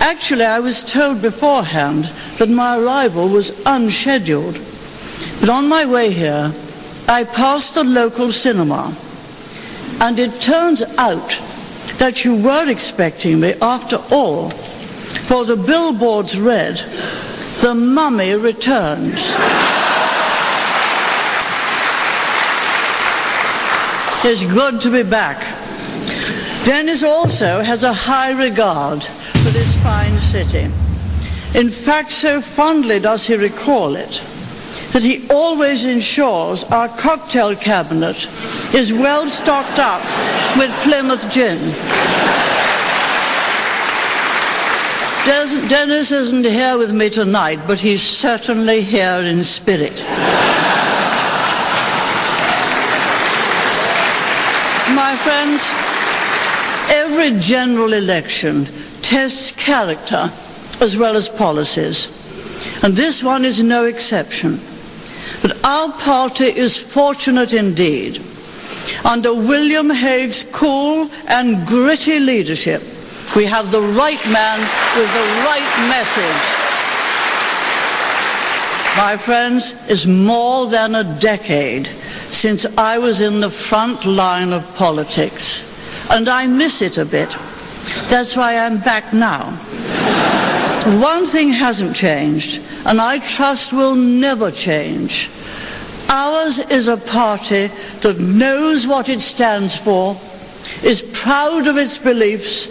Actually, I was told beforehand that my arrival was unscheduled, but on my way here, I passed the local cinema, and it turns out that you were expecting me after all, for the billboards read, "The Mummy Returns." It's good to be back. Dennis also has a high regard for this fine city. In fact, so fondly does he recall it, that he always ensures our cocktail cabinet is well stocked up with Plymouth gin. Dennis isn't here with me tonight, but he's certainly here in spirit. My friends, every general election tests character as well as policies, and this one is no exception. But our party is fortunate indeed. Under William Hague's cool and gritty leadership, we have the right man with the right message. My friends, it's more than a decade since I was in the front line of politics, and I miss it a bit. That's why I'm back now. One thing hasn't changed, and I trust will never change. Ours is a party that knows what it stands for, is proud of its beliefs,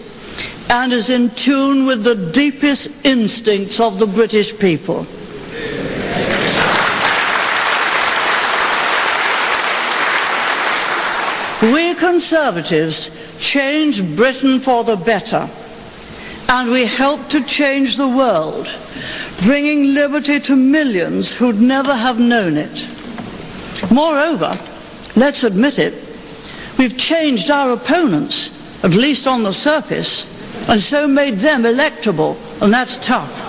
and is in tune with the deepest instincts of the British people. We Conservatives changed Britain for the better, and we helped to change the world, bringing liberty to millions who'd never have known it. Moreover, let's admit it, we've changed our opponents, at least on the surface, and so made them electable, and that's tough.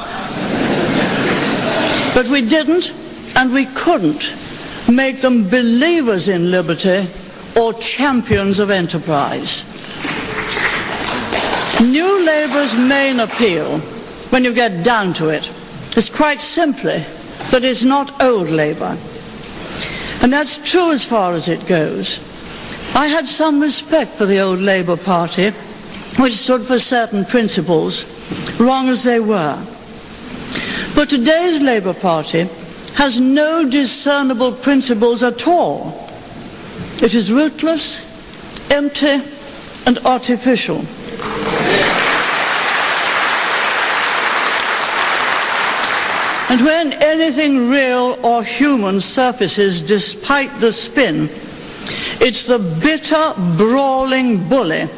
But we didn't, and we couldn't, make them believers in liberty or champions of enterprise. New Labour's main appeal, when you get down to it, is quite simply that it's not old Labour. And that's true as far as it goes. I had some respect for the old Labour Party, which stood for certain principles, wrong as they were. But today's Labour Party has no discernible principles at all. It is rootless, empty, and artificial. And when anything real or human surfaces despite the spin, it's the bitter, brawling bully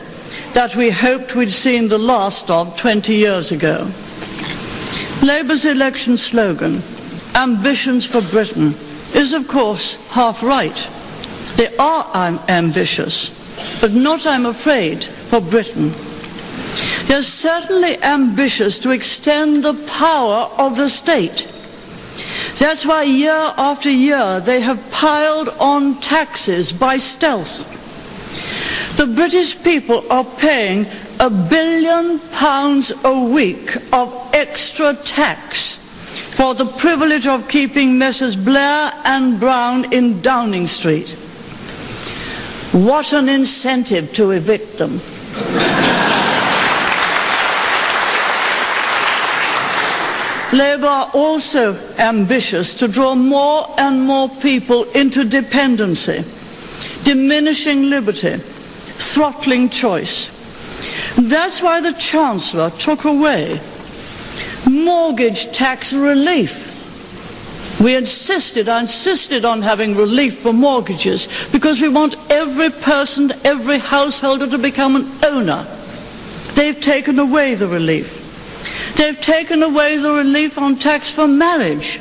that we hoped we'd seen the last of 20 years ago. Labour's election slogan, Ambitions for Britain, is of course half right. They are ambitious, but not, I'm afraid, for Britain. They're certainly ambitious to extend the power of the state. That's why year after year they have piled on taxes by stealth. The British people are paying £1 billion a week of extra tax for the privilege of keeping Messrs. Blair and Brown in Downing Street. What an incentive to evict them. Labour are also ambitious to draw more and more people into dependency, diminishing liberty, throttling choice. That's why the Chancellor took away mortgage tax relief. I insisted on having relief for mortgages because we want every person, every householder to become an owner. They've taken away the relief. They've taken away the relief on tax for marriage.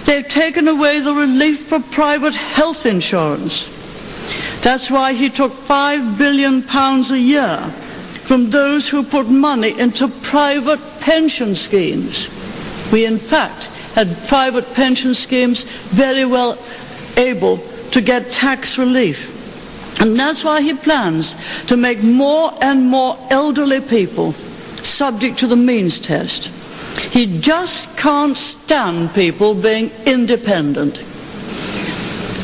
They've taken away the relief for private health insurance. That's why he took £5 billion a year from those who put money into private pension schemes. We, in fact, had private pension schemes very well able to get tax relief. And that's why he plans to make more and more elderly people subject to the means test. He just can't stand people being independent.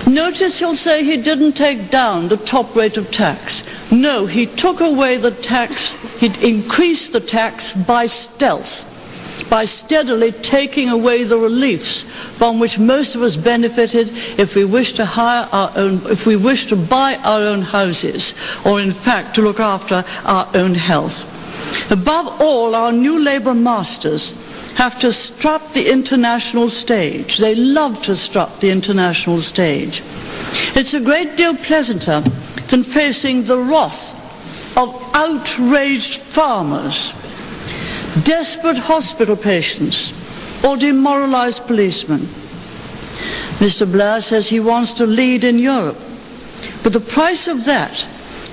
Notice he'll say he didn't take down the top rate of tax. No, he took away the tax, he increased the tax by stealth, by steadily taking away the reliefs from which most of us benefited if we wish to hire our own, if we wish to buy our own houses, or in fact to look after our own health. Above all, our new Labour masters have to strut the international stage. They love to strut the international stage. It's a great deal pleasanter than facing the wrath of outraged farmers, desperate hospital patients, or demoralized policemen. Mr. Blair says he wants to lead in Europe, but the price of that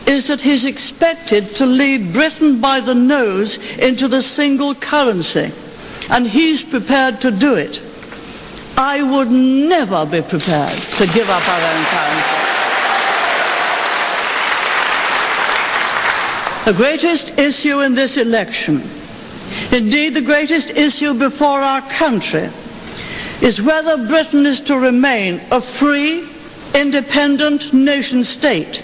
is that he's expected to lead Britain by the nose into the single currency, and he's prepared to do it. I would never be prepared to give up our own currency. The greatest issue in this election, indeed the greatest issue before our country, is whether Britain is to remain a free, independent nation state,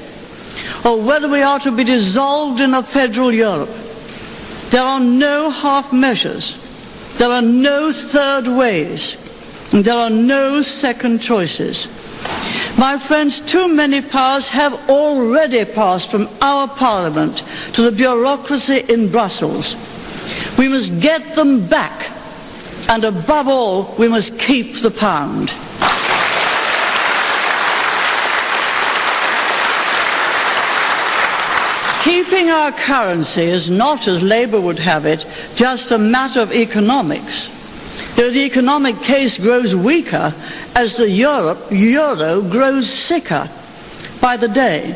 or whether we are to be dissolved in a federal Europe. There are no half measures, there are no third ways, and there are no second choices. My friends, too many powers have already passed from our Parliament to the bureaucracy in Brussels. We must get them back, and above all, we must keep the pound. Keeping our currency is not, as Labour would have it, just a matter of economics. Though the economic case grows weaker as the euro grows sicker by the day.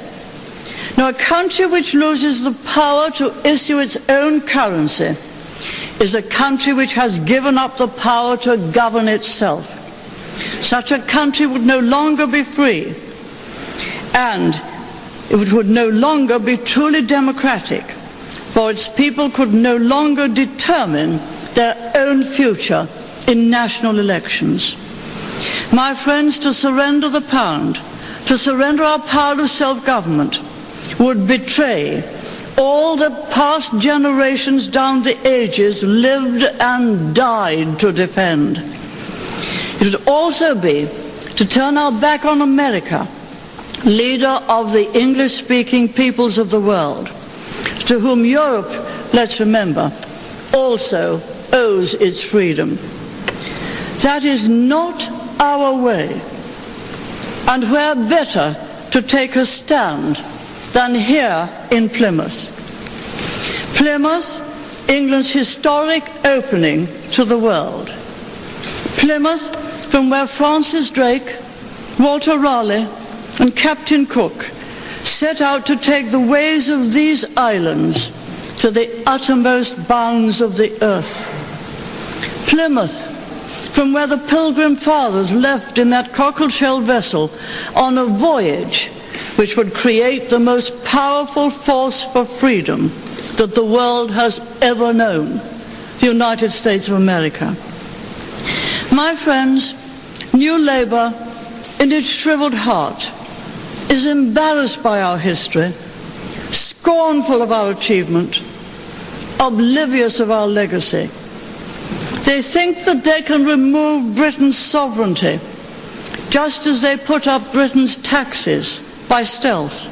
Now, a country which loses the power to issue its own currency is a country which has given up the power to govern itself. Such a country would no longer be free, and it would no longer be truly democratic, for its people could no longer determine their own future in national elections. My friends, to surrender the pound, to surrender our power to self-government, would betray all that past generations down the ages lived and died to defend. It would also be to turn our back on America, leader of the English-speaking peoples of the world, to whom Europe, let's remember, also owes its freedom. That is not our way, and where better to take a stand than here in Plymouth. Plymouth, England's historic opening to the world. Plymouth, from where Francis Drake, Walter Raleigh, and Captain Cook set out to take the ways of these islands to the uttermost bounds of the earth. Plymouth, from where the Pilgrim Fathers left in that cockle-shell vessel on a voyage which would create the most powerful force for freedom that the world has ever known, the United States of America. My friends, New Labour, in its shriveled heart, is embarrassed by our history, scornful of our achievement, oblivious of our legacy. They think that they can remove Britain's sovereignty, just as they put up Britain's taxes by stealth.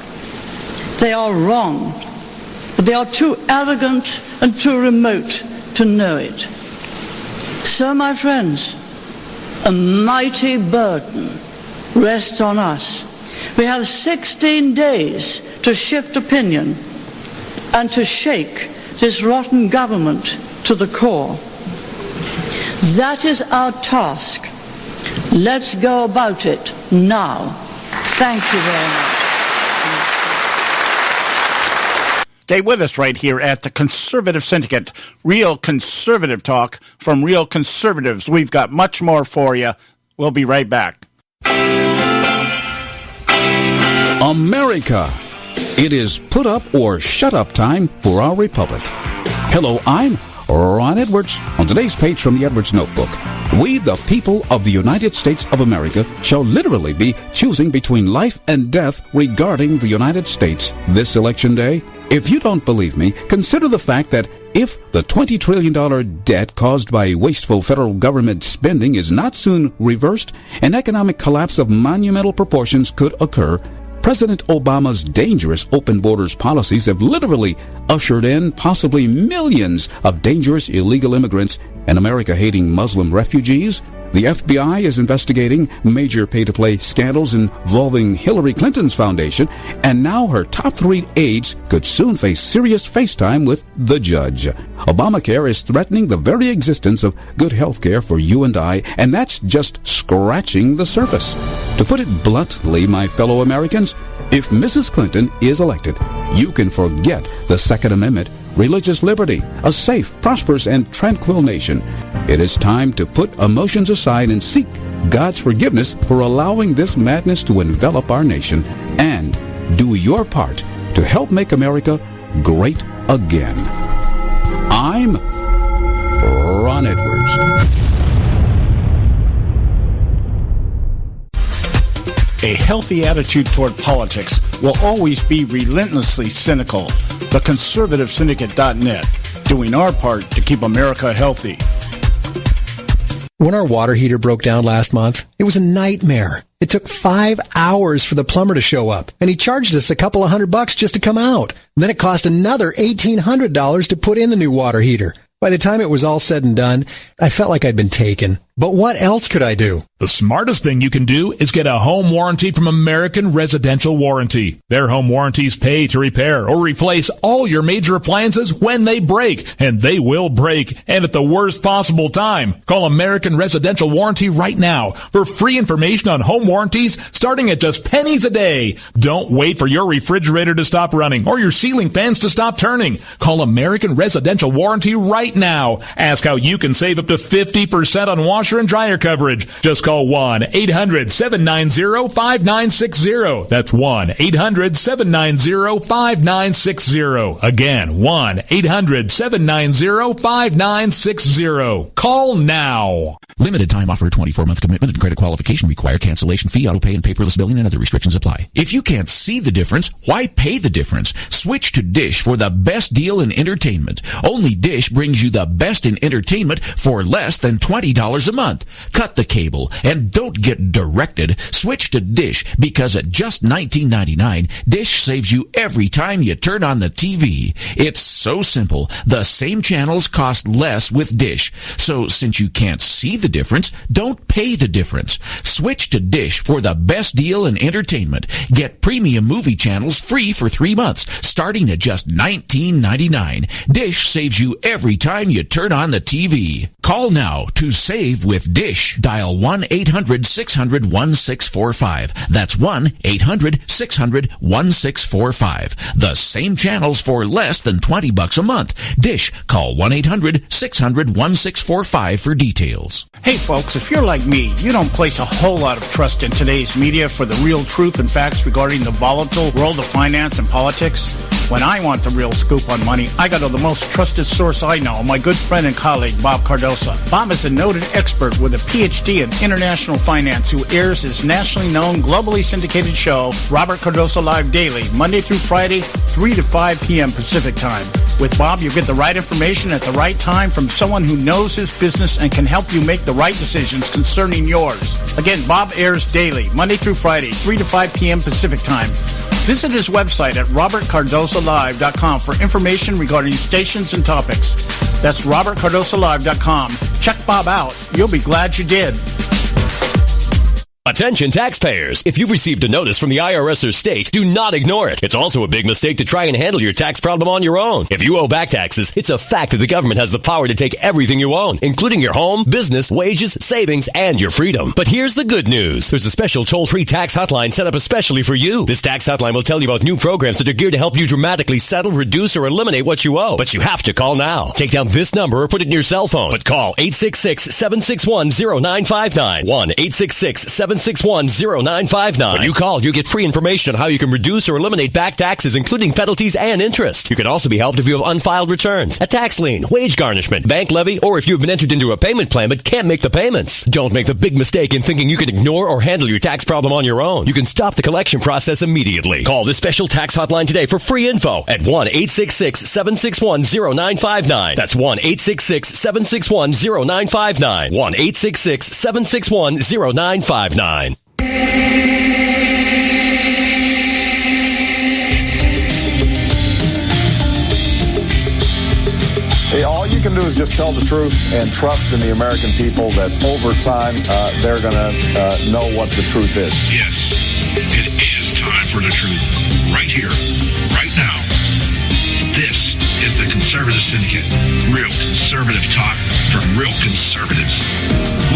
They are wrong, but they are too arrogant and too remote to know it. So, my friends, a mighty burden rests on us. We have 16 days to shift opinion and to shake this rotten government to the core. That is our task. Let's go about it now. Thank you very much. Stay with us right here at the Conservative Syndicate. Real conservative talk from real conservatives. We've got much more for you. We'll be right back. America. It is put up or shut up time for our republic. Hello, I'm Ron Edwards. On today's page from the Edwards Notebook, we, the people of the United States of America, shall literally be choosing between life and death regarding the United States this election day. If you don't believe me, consider the fact that if the $20 trillion debt caused by wasteful federal government spending is not soon reversed, an economic collapse of monumental proportions could occur. President Obama's dangerous open borders policies have literally ushered in possibly millions of dangerous illegal immigrants and America-hating Muslim refugees. The FBI is investigating major pay-to-play scandals involving Hillary Clinton's foundation, and now her top 3 aides could soon face serious face time with the judge. Obamacare is threatening the very existence of good health care for you and I, and that's just scratching the surface. To put it bluntly, my fellow Americans, if Mrs. Clinton is elected, you can forget the Second Amendment, religious liberty, a safe, prosperous, and tranquil nation. It is time to put emotions aside and seek God's forgiveness for allowing this madness to envelop our nation, and do your part to help make America great again. I'm Ron Edwards. A healthy attitude toward politics will always be relentlessly cynical. The Conservative Syndicate.net, doing our part to keep America healthy. When our water heater broke down last month, it was a nightmare. It took 5 hours for the plumber to show up, and he charged us a couple of $100 just to come out. Then it cost another $1,800 to put in the new water heater. By the time it was all said and done, I felt like I'd been taken. But what else could I do? The smartest thing you can do is get a home warranty from American Residential Warranty. Their home warranties pay to repair or replace all your major appliances when they break, and they will break, and at the worst possible time. Call American Residential Warranty right now for free information on home warranties starting at just pennies a day. Don't wait for your refrigerator to stop running or your ceiling fans to stop turning. Call American Residential Warranty right now. Ask how you can save up to 50% on washer and dryer coverage. Just call 1-800-790-5960. That's 1-800-790-5960. Again, 1-800-790-5960. Call now. Limited time offer, 24-month commitment and credit qualification require cancellation fee, auto pay and paperless billing and other restrictions apply. If you can't see the difference, why pay the difference? Switch to Dish for the best deal in entertainment. Only Dish brings you the best in entertainment for less than $20 a month. Cut the cable and don't get directed. Switch to Dish because at just $19.99, Dish saves you every time you turn on the TV. It's so simple. The same channels cost less with Dish. So since you can't see the difference, don't pay the difference. Switch to Dish for the best deal in entertainment. Get premium movie channels free for 3 months, starting at just $19.99. Dish saves you every time you turn on the TV. Call now to save with Dish. Dial 1-800-600-1645. That's 1-800-600-1645. The same channels for less than $20 a month. Dish. Call 1-800-600-1645 for details. Hey folks, if you're like me, you don't place a whole lot of trust in today's media for the real truth and facts regarding the volatile world of finance and politics. When I want the real scoop on money, I go to the most trusted source I know, my good friend and colleague, Bob Cardoso. Bob is a noted expert with a PhD in international finance who airs his nationally known, globally syndicated show, Robert Cardoso Live Daily, Monday through Friday, 3 to 5 p.m. Pacific Time. With Bob, you get the right information at the right time from someone who knows his business and can help you make the right decisions concerning yours. Again, Bob airs daily, Monday through Friday, 3 to 5 p.m. Pacific Time. Visit his website at robertcardosolive.com for information regarding stations and topics. That's robertcardosolive.com. Check Bob out. You'll be glad you did. Attention taxpayers. If you've received a notice from the IRS or state, do not ignore it. It's also a big mistake to try and handle your tax problem on your own. If you owe back taxes, it's a fact that the government has the power to take everything you own, including your home, business, wages, savings, and your freedom. But here's the good news. There's a special toll-free tax hotline set up especially for you. This tax hotline will tell you about new programs that are geared to help you dramatically settle, reduce, or eliminate what you owe. But you have to call now. Take down this number or put it in your cell phone. But call 866-761-0959. 1-866-761-0959. When you call, you get free information on how you can reduce or eliminate back taxes, including penalties and interest. You can also be helped if you have unfiled returns, a tax lien, wage garnishment, bank levy, or if you've been entered into a payment plan but can't make the payments. Don't make the big mistake in thinking you can ignore or handle your tax problem on your own. You can stop the collection process immediately. Call this special tax hotline today for free info at 1-866-761-0959. That's 1-866-761-0959. 1-866-761-0959. Hey, all you can do is just tell the truth and trust in the American people that over time they're going to know what the truth is. Yes, it is time for the truth. Right here, right now. This is the Conservative Syndicate. Real conservative talk from real conservatives.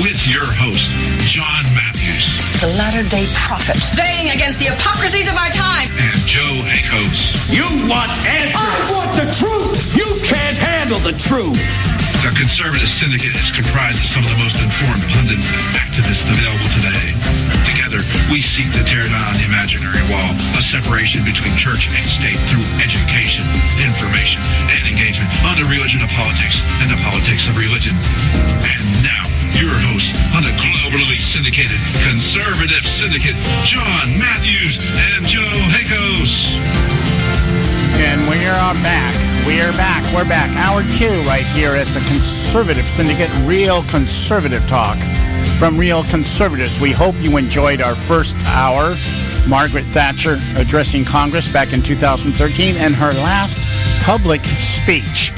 With your host, John Matthews. apologies. The latter-day prophet. Staying against the hypocrisies of our time. And Joe Hakos. You want answers. I want the truth. You can't handle the truth. The Conservative Syndicate is comprised of some of the most informed pundits and activists available today. Together, we seek to tear down the imaginary wall, a separation between church and state through education, information, and engagement on the religion of politics and the politics of religion. And now, your host on the globally syndicated Conservative Syndicate, John Matthews and Joe Hakos. And we are back. We're back. Hour 2 right here at the Conservative Syndicate, real conservative talk from real conservatives. We hope you enjoyed our first hour. Margaret Thatcher addressing Congress back in 2013 and her last public speech.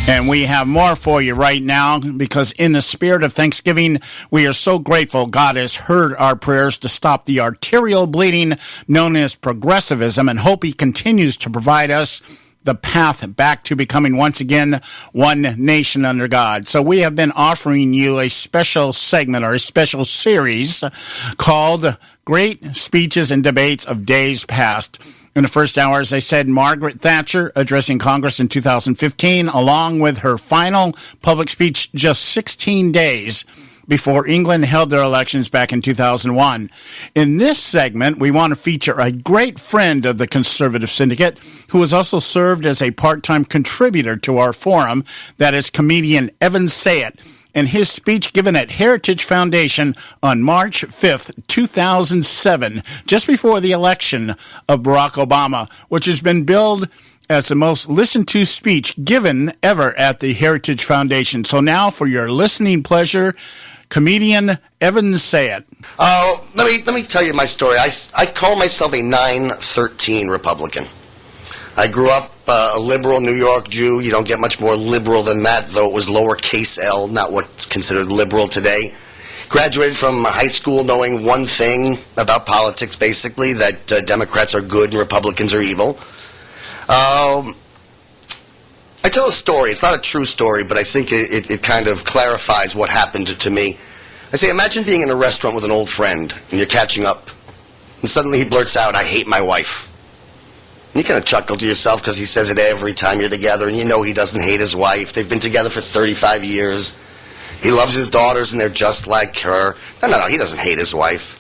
And we have more for you right now because in the spirit of Thanksgiving, we are so grateful God has heard our prayers to stop the arterial bleeding known as progressivism and hope He continues to provide us the path back to becoming once again one nation under God. So we have been offering you a special segment or a special series called Great Speeches and Debates of Days Past. In the first hour, as I said, Margaret Thatcher addressing Congress in 2015, along with her final public speech just 16 days before England held their elections back in 2001. In this segment, we want to feature a great friend of the Conservative Syndicate who has also served as a part-time contributor to our forum, that is comedian Evan Sayet, and his speech given at Heritage Foundation on March 5th, 2007, just before the election of Barack Obama, which has been billed as the most listened to speech given ever at the Heritage Foundation. So now, for your listening pleasure, comedian Evan Sayet. Let me tell you my story. I call myself a 913 Republican. I grew up a liberal New York Jew. You don't get much more liberal than that, though it was lowercase l, not what's considered liberal today. Graduated from high school knowing one thing about politics, basically, that Democrats are good and Republicans are evil. I tell a story. It's not a true story, but I think it kind of clarifies what happened to me. I say, imagine being in a restaurant with an old friend, and you're catching up, and suddenly he blurts out, "I hate my wife." And you kind of chuckle to yourself because he says it every time you're together, and you know he doesn't hate his wife. They've been together for 35 years. He loves his daughters, and they're just like her. No, he doesn't hate his wife.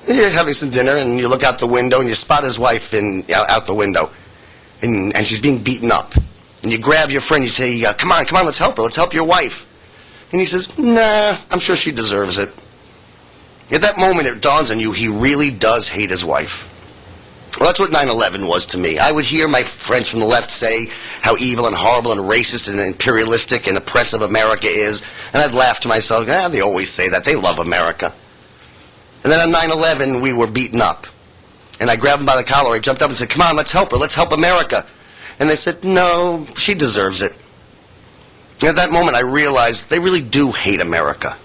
And you're having some dinner, and you look out the window, and you spot his wife out the window, and she's being beaten up. And you grab your friend, you say, come on, let's help her. Let's help your wife. And he says, nah, I'm sure she deserves it. At that moment, it dawns on you, he really does hate his wife. Well, that's what 9/11 was to me. I would hear my friends from the left say how evil and horrible and racist and imperialistic and oppressive America is, and I'd laugh to myself, they always say that. They love America. And then on 9/11, we were beaten up. And I grabbed him by the collar, I jumped up and said, come on, let's help her, let's help America. And they said, no, she deserves it. And at that moment, I realized they really do hate America.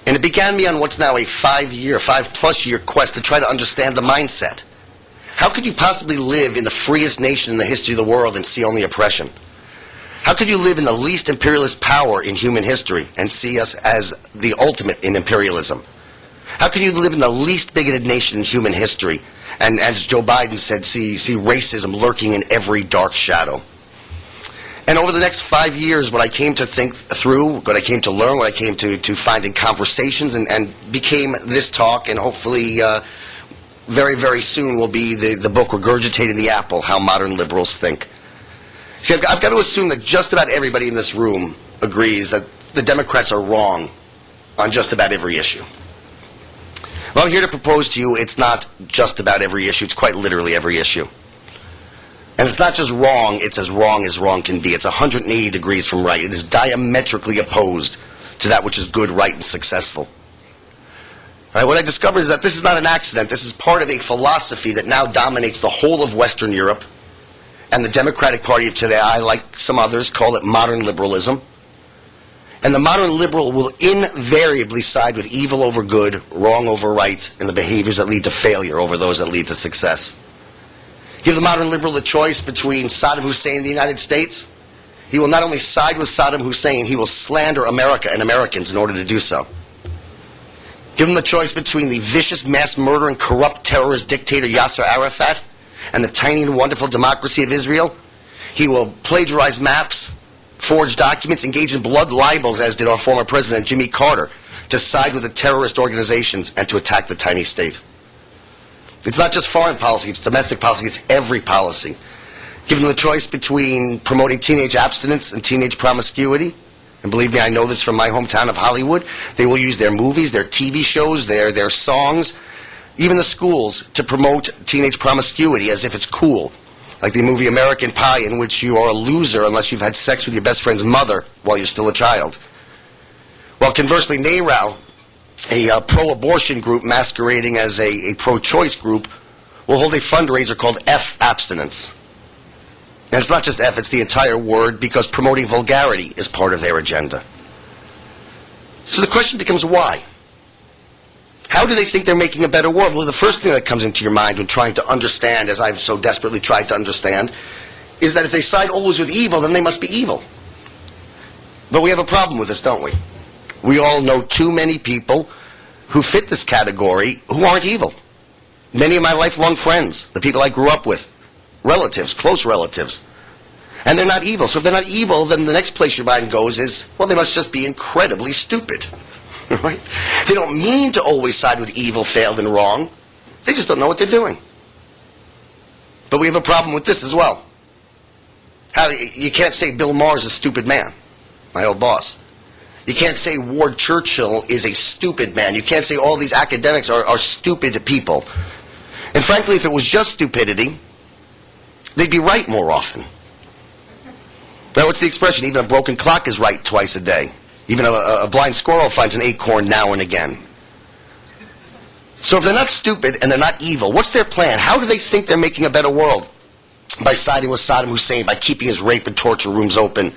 And it began me on what's now a 5+ year quest to try to understand the mindset. How could you possibly live in the freest nation in the history of the world and see only oppression? How could you live in the least imperialist power in human history and see us as the ultimate in imperialism? How could you live in the least bigoted nation in human history and, as Joe Biden said, see racism lurking in every dark shadow? And over the next 5 years, what I came to think through, what I came to learn, what I came to find in conversations and became this talk, and hopefully very, very soon will be the book Regurgitating the Apple, How Modern Liberals Think. See, I've got to assume that just about everybody in this room agrees that the Democrats are wrong on just about every issue. Well, I'm here to propose to you it's not just about every issue, it's quite literally every issue. And it's not just wrong, it's as wrong can be. It's 180 degrees from right. It is diametrically opposed to that which is good, right, and successful. All right, what I discovered is that this is not an accident. This is part of a philosophy that now dominates the whole of Western Europe. And the Democratic Party of today, I, like some others, call it modern liberalism. And the modern liberal will invariably side with evil over good, wrong over right, and the behaviors that lead to failure over those that lead to success. Give the modern liberal the choice between Saddam Hussein and the United States. He will not only side with Saddam Hussein, he will slander America and Americans in order to do so. Give him the choice between the vicious mass murdering, corrupt terrorist dictator Yasser Arafat and the tiny and wonderful democracy of Israel. He will plagiarize maps, forge documents, engage in blood libels, as did our former president Jimmy Carter, to side with the terrorist organizations and to attack the tiny state. It's not just foreign policy, it's domestic policy, it's every policy. Give them the choice between promoting teenage abstinence and teenage promiscuity. And believe me, I know this from my hometown of Hollywood. They will use their movies, their TV shows, their songs, even the schools, to promote teenage promiscuity as if it's cool. Like the movie American Pie, in which you are a loser unless you've had sex with your best friend's mother while you're still a child. While conversely, NARAL, a pro-abortion group masquerading as a pro-choice group, will hold a fundraiser called F Abstinence. And it's not just F, it's the entire word, because promoting vulgarity is part of their agenda. So the question becomes why? How do they think they're making a better world? Well, the first thing that comes into your mind when trying to understand, as I've so desperately tried to understand, is that if they side always with evil, then they must be evil. But we have a problem with this, don't we? We all know too many people who fit this category who aren't evil. Many of my lifelong friends, the people I grew up with, relatives, close relatives. And they're not evil. So if they're not evil, then the next place your mind goes is, well, they must just be incredibly stupid. Right? They don't mean to always side with evil, failed, and wrong. They just don't know what they're doing. But we have a problem with this as well. You can't say Bill Maher is a stupid man, my old boss. You can't say Ward Churchill is a stupid man. You can't say all these academics are stupid people. And frankly, if it was just stupidity, they'd be right more often. Now, what's the expression? Even a broken clock is right twice a day. Even a blind squirrel finds an acorn now and again. So if they're not stupid and they're not evil, what's their plan? How do they think they're making a better world? By siding with Saddam Hussein, by keeping his rape and torture rooms open,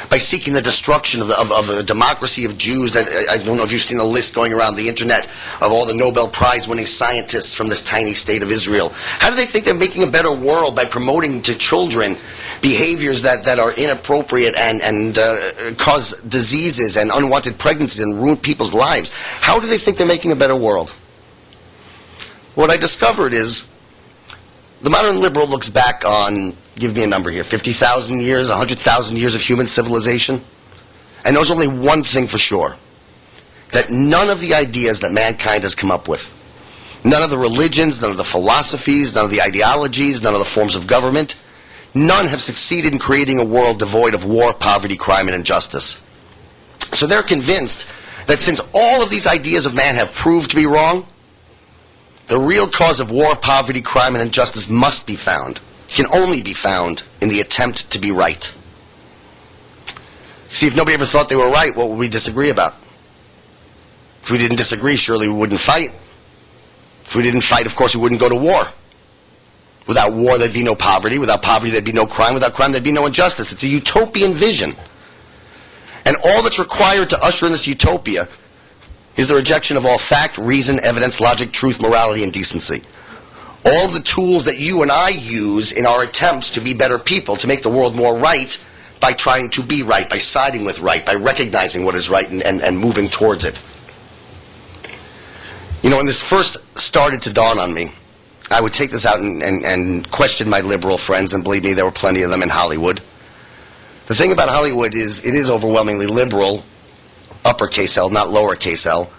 by seeking the destruction of the democracy of Jews. That I don't know if you've seen a list going around the internet of all the Nobel Prize-winning scientists from this tiny state of Israel. How do they think they're making a better world by promoting to children behaviors that are inappropriate and cause diseases and unwanted pregnancies and ruin people's lives? How do they think they're making a better world? What I discovered is the modern liberal looks back on, give me a number here, 50,000 years, 100,000 years of human civilization, and knows only one thing for sure, that none of the ideas that mankind has come up with, none of the religions, none of the philosophies, none of the ideologies, none of the forms of government, none have succeeded in creating a world devoid of war, poverty, crime, and injustice. So they're convinced that since all of these ideas of man have proved to be wrong, the real cause of war, poverty, crime, and injustice must be found, can only be found in the attempt to be right. See, if nobody ever thought they were right, what would we disagree about? If we didn't disagree, surely we wouldn't fight. If we didn't fight, of course, we wouldn't go to war. Without war, there'd be no poverty. Without poverty, there'd be no crime. Without crime, there'd be no injustice. It's a utopian vision. And all that's required to usher in this utopia is the rejection of all fact, reason, evidence, logic, truth, morality, and decency. All the tools that you and I use in our attempts to be better people, to make the world more right, by trying to be right, by siding with right, by recognizing what is right and moving towards it. You know, when this first started to dawn on me, I would take this out and question my liberal friends, and believe me, there were plenty of them in Hollywood. The thing about Hollywood is it is overwhelmingly liberal, uppercase L, not lowercase l.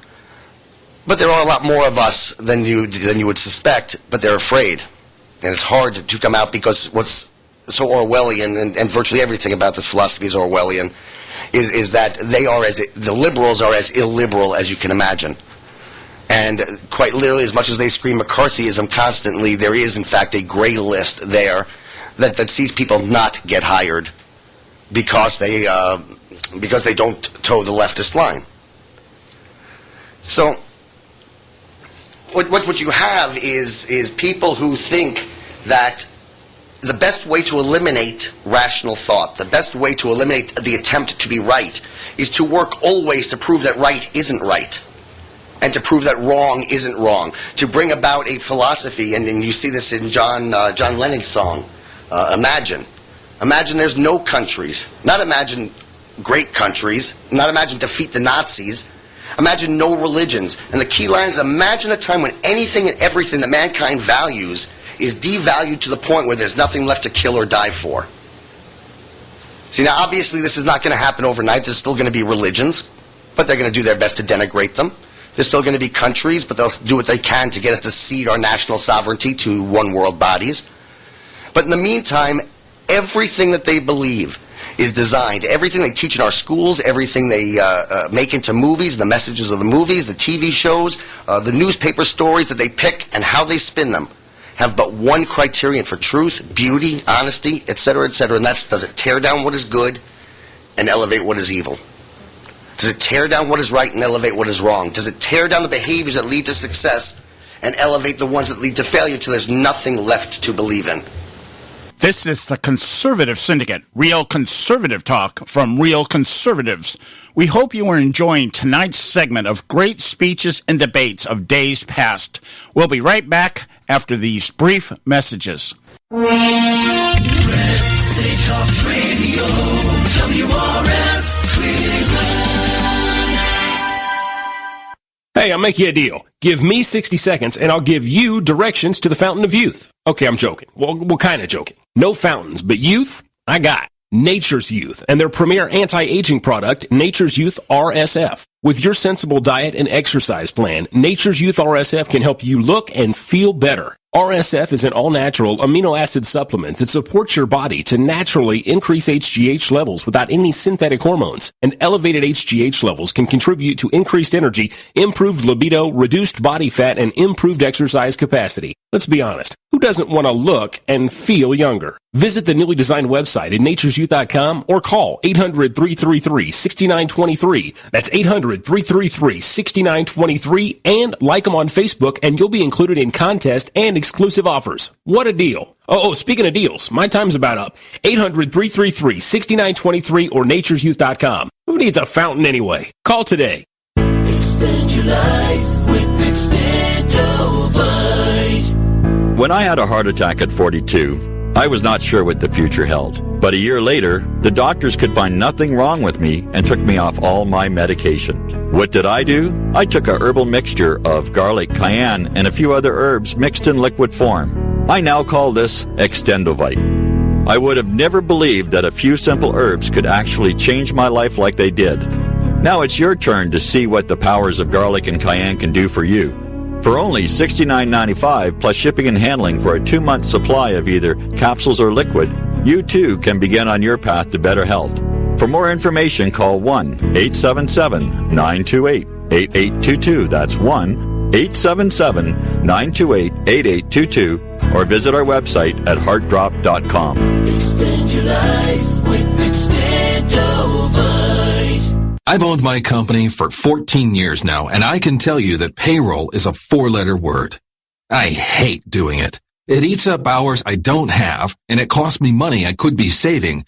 But there are a lot more of us than you would suspect, but they're afraid. And it's hard to come out because what's so Orwellian, and virtually everything about this philosophy is Orwellian, is that the liberals are as illiberal as you can imagine. And quite literally, as much as they scream McCarthyism constantly, there is in fact a gray list there that sees people not get hired because they don't toe the leftist line. So what you have is people who think that the best way to eliminate rational thought, the best way to eliminate the attempt to be right, is to work always to prove that right isn't right, and to prove that wrong isn't wrong, to bring about a philosophy, and you see this in John Lennon's song, Imagine. Imagine there's no countries, not imagine great countries, not imagine defeat the Nazis, Imagine no religions. And the key line is, imagine a time when anything and everything that mankind values is devalued to the point where there's nothing left to kill or die for. See, now obviously this is not going to happen overnight. There's still going to be religions, but they're going to do their best to denigrate them. There's still going to be countries, but they'll do what they can to get us to cede our national sovereignty to one world bodies. But in the meantime, everything that they believe is designed. Everything they teach in our schools, everything they make into movies, the messages of the movies, the TV shows, the newspaper stories that they pick and how they spin them have but one criterion for truth, beauty, honesty, etc., etc., and that's, does it tear down what is good and elevate what is evil? Does it tear down what is right and elevate what is wrong? Does it tear down the behaviors that lead to success and elevate the ones that lead to failure till there's nothing left to believe in? This is the Conservative Syndicate, real conservative talk from real conservatives. We hope you are enjoying tonight's segment of great speeches and debates of days past. We'll be right back after these brief messages. Hey, I'll make you a deal. Give me 60 seconds and I'll give you directions to the Fountain of Youth. Okay, I'm joking. Well, kind of joking. No fountains, but youth, I got. Nature's Youth and their premier anti-aging product, Nature's Youth RSF. With your sensible diet and exercise plan, Nature's Youth RSF can help you look and feel better. RSF is an all-natural amino acid supplement that supports your body to naturally increase HGH levels without any synthetic hormones. And elevated HGH levels can contribute to increased energy, improved libido, reduced body fat, and improved exercise capacity. Let's be honest. Who doesn't want to look and feel younger? Visit the newly designed website at naturesyouth.com or call 800-333-6923. That's 800-333-6923 and like them on Facebook and you'll be included in contests and exclusive offers. What a deal. Oh, speaking of deals, my time's about up. 800-333-6923 or naturesyouth.com. Who needs a fountain anyway? Call today. Extend your life with Extendovite. When I had a heart attack at 42, I was not sure what the future held. But a year later, the doctors could find nothing wrong with me and took me off all my medication. What did I do? I took a herbal mixture of garlic, cayenne, and a few other herbs mixed in liquid form. I now call this Extendovite. I would have never believed that a few simple herbs could actually change my life like they did. Now it's your turn to see what the powers of garlic and cayenne can do for you. For only $69.95 plus shipping and handling for a 2-month supply of either capsules or liquid, you too can begin on your path to better health. For more information, call 1-877-928-8822. That's 1-877-928-8822. Or visit our website at heartdrop.com. Extend your life with Extendovite. I've owned my company for 14 years now, and I can tell you that payroll is a 4-letter word. I hate doing it. It eats up hours I don't have, and it costs me money I could be saving.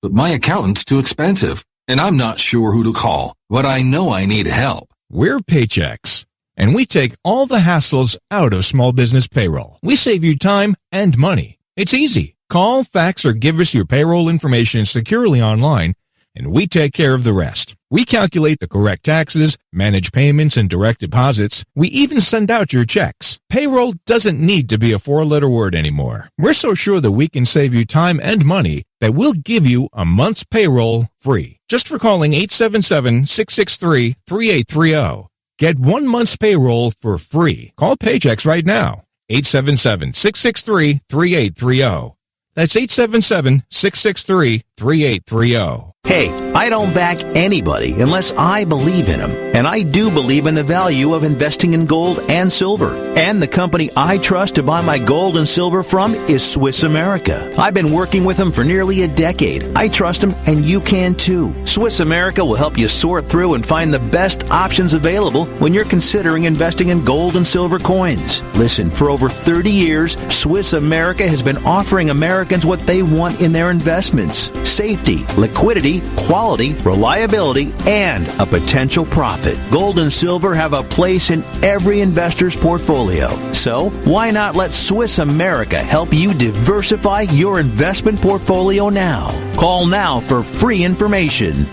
But my accountant's too expensive, and I'm not sure who to call, but I know I need help. We're Paychex, and we take all the hassles out of small business payroll. We save you time and money. It's easy. Call, fax, or give us your payroll information securely online, and we take care of the rest. We calculate the correct taxes, manage payments and direct deposits. We even send out your checks. Payroll doesn't need to be a 4-letter word anymore. We're so sure that we can save you time and money that we'll give you a month's payroll free. Just for calling 877-663-3830. Get 1 month's payroll for free. Call Paychex right now. 877-663-3830. That's 877-663-3830. Hey, I don't back anybody unless I believe in them. And I do believe in the value of investing in gold and silver. And the company I trust to buy my gold and silver from is Swiss America. I've been working with them for nearly a decade. I trust them, and you can too. Swiss America will help you sort through and find the best options available when you're considering investing in gold and silver coins. Listen, for over 30 years, Swiss America has been offering Americans what they want in their investments: safety, liquidity, quality, reliability, and a potential profit. Gold and silver have a place in every investor's portfolio. So, why not let Swiss America help you diversify your investment portfolio now? Call now for free information.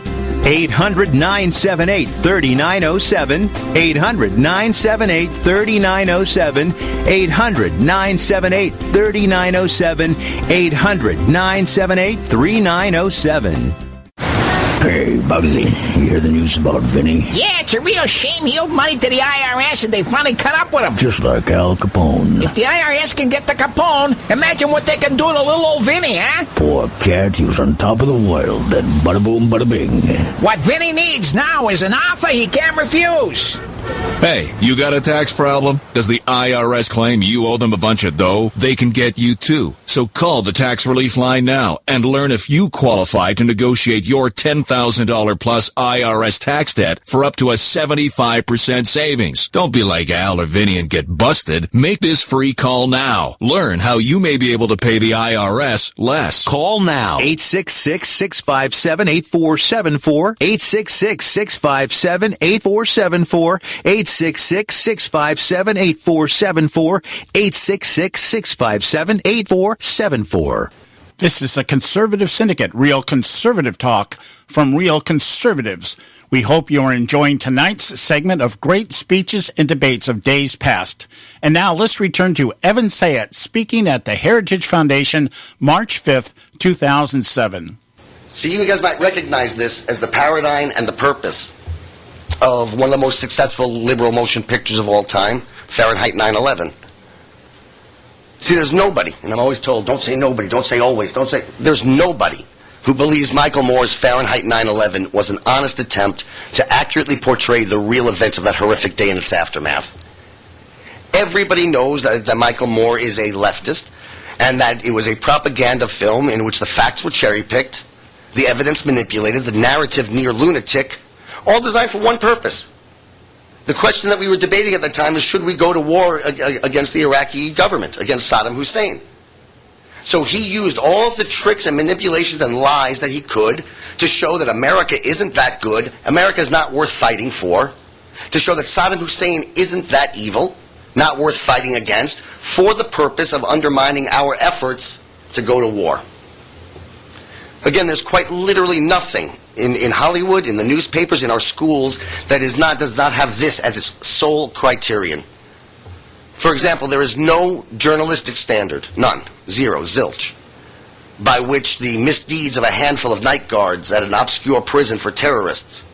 800-978-3907. 800-978-3907. 800-978-3907. 800-978-3907. Hey, Bugsy, you hear the news about Vinny? Yeah, it's a real shame he owed money to the IRS and they finally cut up with him. Just like Al Capone. If the IRS can get the Capone, imagine what they can do to little old Vinny, huh? Poor cat, he was on top of the world, then bada boom, bada bing. What Vinny needs now is an offer he can't refuse. Hey, you got a tax problem? Does the IRS claim you owe them a bunch of dough? They can get you too. So call the tax relief line now and learn if you qualify to negotiate your $10,000 plus IRS tax debt for up to a 75% savings. Don't be like Al or Vinny and get busted. Make this free call now. Learn how you may be able to pay the IRS less. Call now. 866-657-8474. 866-657-8474. 866-657-8474. 866-657-8474. This is the Conservative Syndicate, real conservative talk from real conservatives. We hope you are enjoying tonight's segment of great speeches and debates of days past. And now let's return to Evan Sayet speaking at the Heritage Foundation, March 5th, 2007. So you guys might recognize this as the paradigm and the purpose of one of the most successful liberal motion pictures of all time, Fahrenheit 9/11. See, there's nobody, and I'm always told, don't say nobody, don't say always, don't say... There's nobody who believes Michael Moore's Fahrenheit 9/11 was an honest attempt to accurately portray the real events of that horrific day and its aftermath. Everybody knows that Michael Moore is a leftist, and that it was a propaganda film in which the facts were cherry-picked, the evidence manipulated, the narrative near lunatic, all designed for one purpose. The question that we were debating at the time is, should we go to war against the Iraqi government, against Saddam Hussein? So he used all of the tricks and manipulations and lies that he could to show that America isn't that good, America is not worth fighting for, to show that Saddam Hussein isn't that evil, not worth fighting against, for the purpose of undermining our efforts to go to war. Again, there's quite literally nothing in Hollywood, in the newspapers, in our schools, that does not have this as its sole criterion. For example, there is no journalistic standard, none, zero, zilch, by which the misdeeds of a handful of night guards at an obscure prison for terrorists,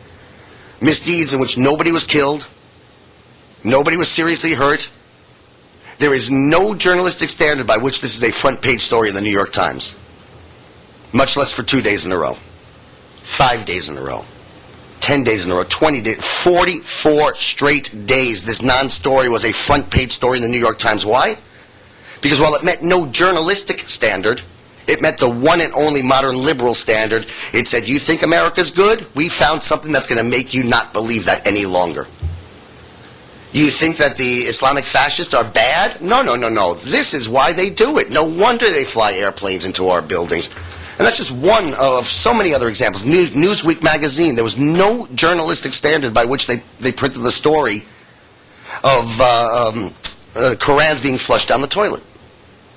misdeeds in which nobody was killed, nobody was seriously hurt, there is no journalistic standard by which this is a front page story in the New York Times. Much less for 2 days in a row, 5 days in a row, 10 days in a row, 20 days, 44 straight days. This non-story was a front page story in the New York Times. Why? Because while it met no journalistic standard, it met the one and only modern liberal standard. It said, you think America's good? We found something that's going to make you not believe that any longer. You think that the Islamic fascists are bad? No. This is why they do it. No wonder they fly airplanes into our buildings. And that's just one of so many other examples. Newsweek magazine, there was no journalistic standard by which they printed the story of Korans being flushed down the toilet.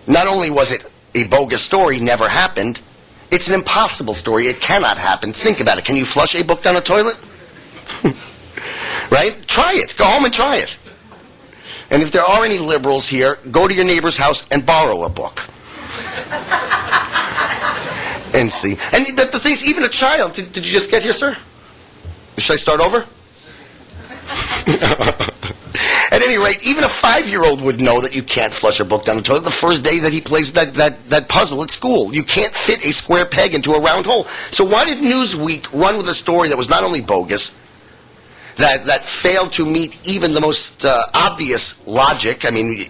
Not only was it a bogus story, never happened, it's an impossible story. It cannot happen. Think about it. Can you flush a book down the toilet? Right? Try it. Go home and try it. And if there are any liberals here, go to your neighbor's house and borrow a book. And see. And the thing is, even a child, did you just get here, sir? Should I start over? At any rate, even a 5-year-old would know that you can't flush a book down the toilet the first day that he plays that puzzle at school. You can't fit a square peg into a round hole. So why did Newsweek run with a story that was not only bogus, that failed to meet even the most obvious logic? I mean,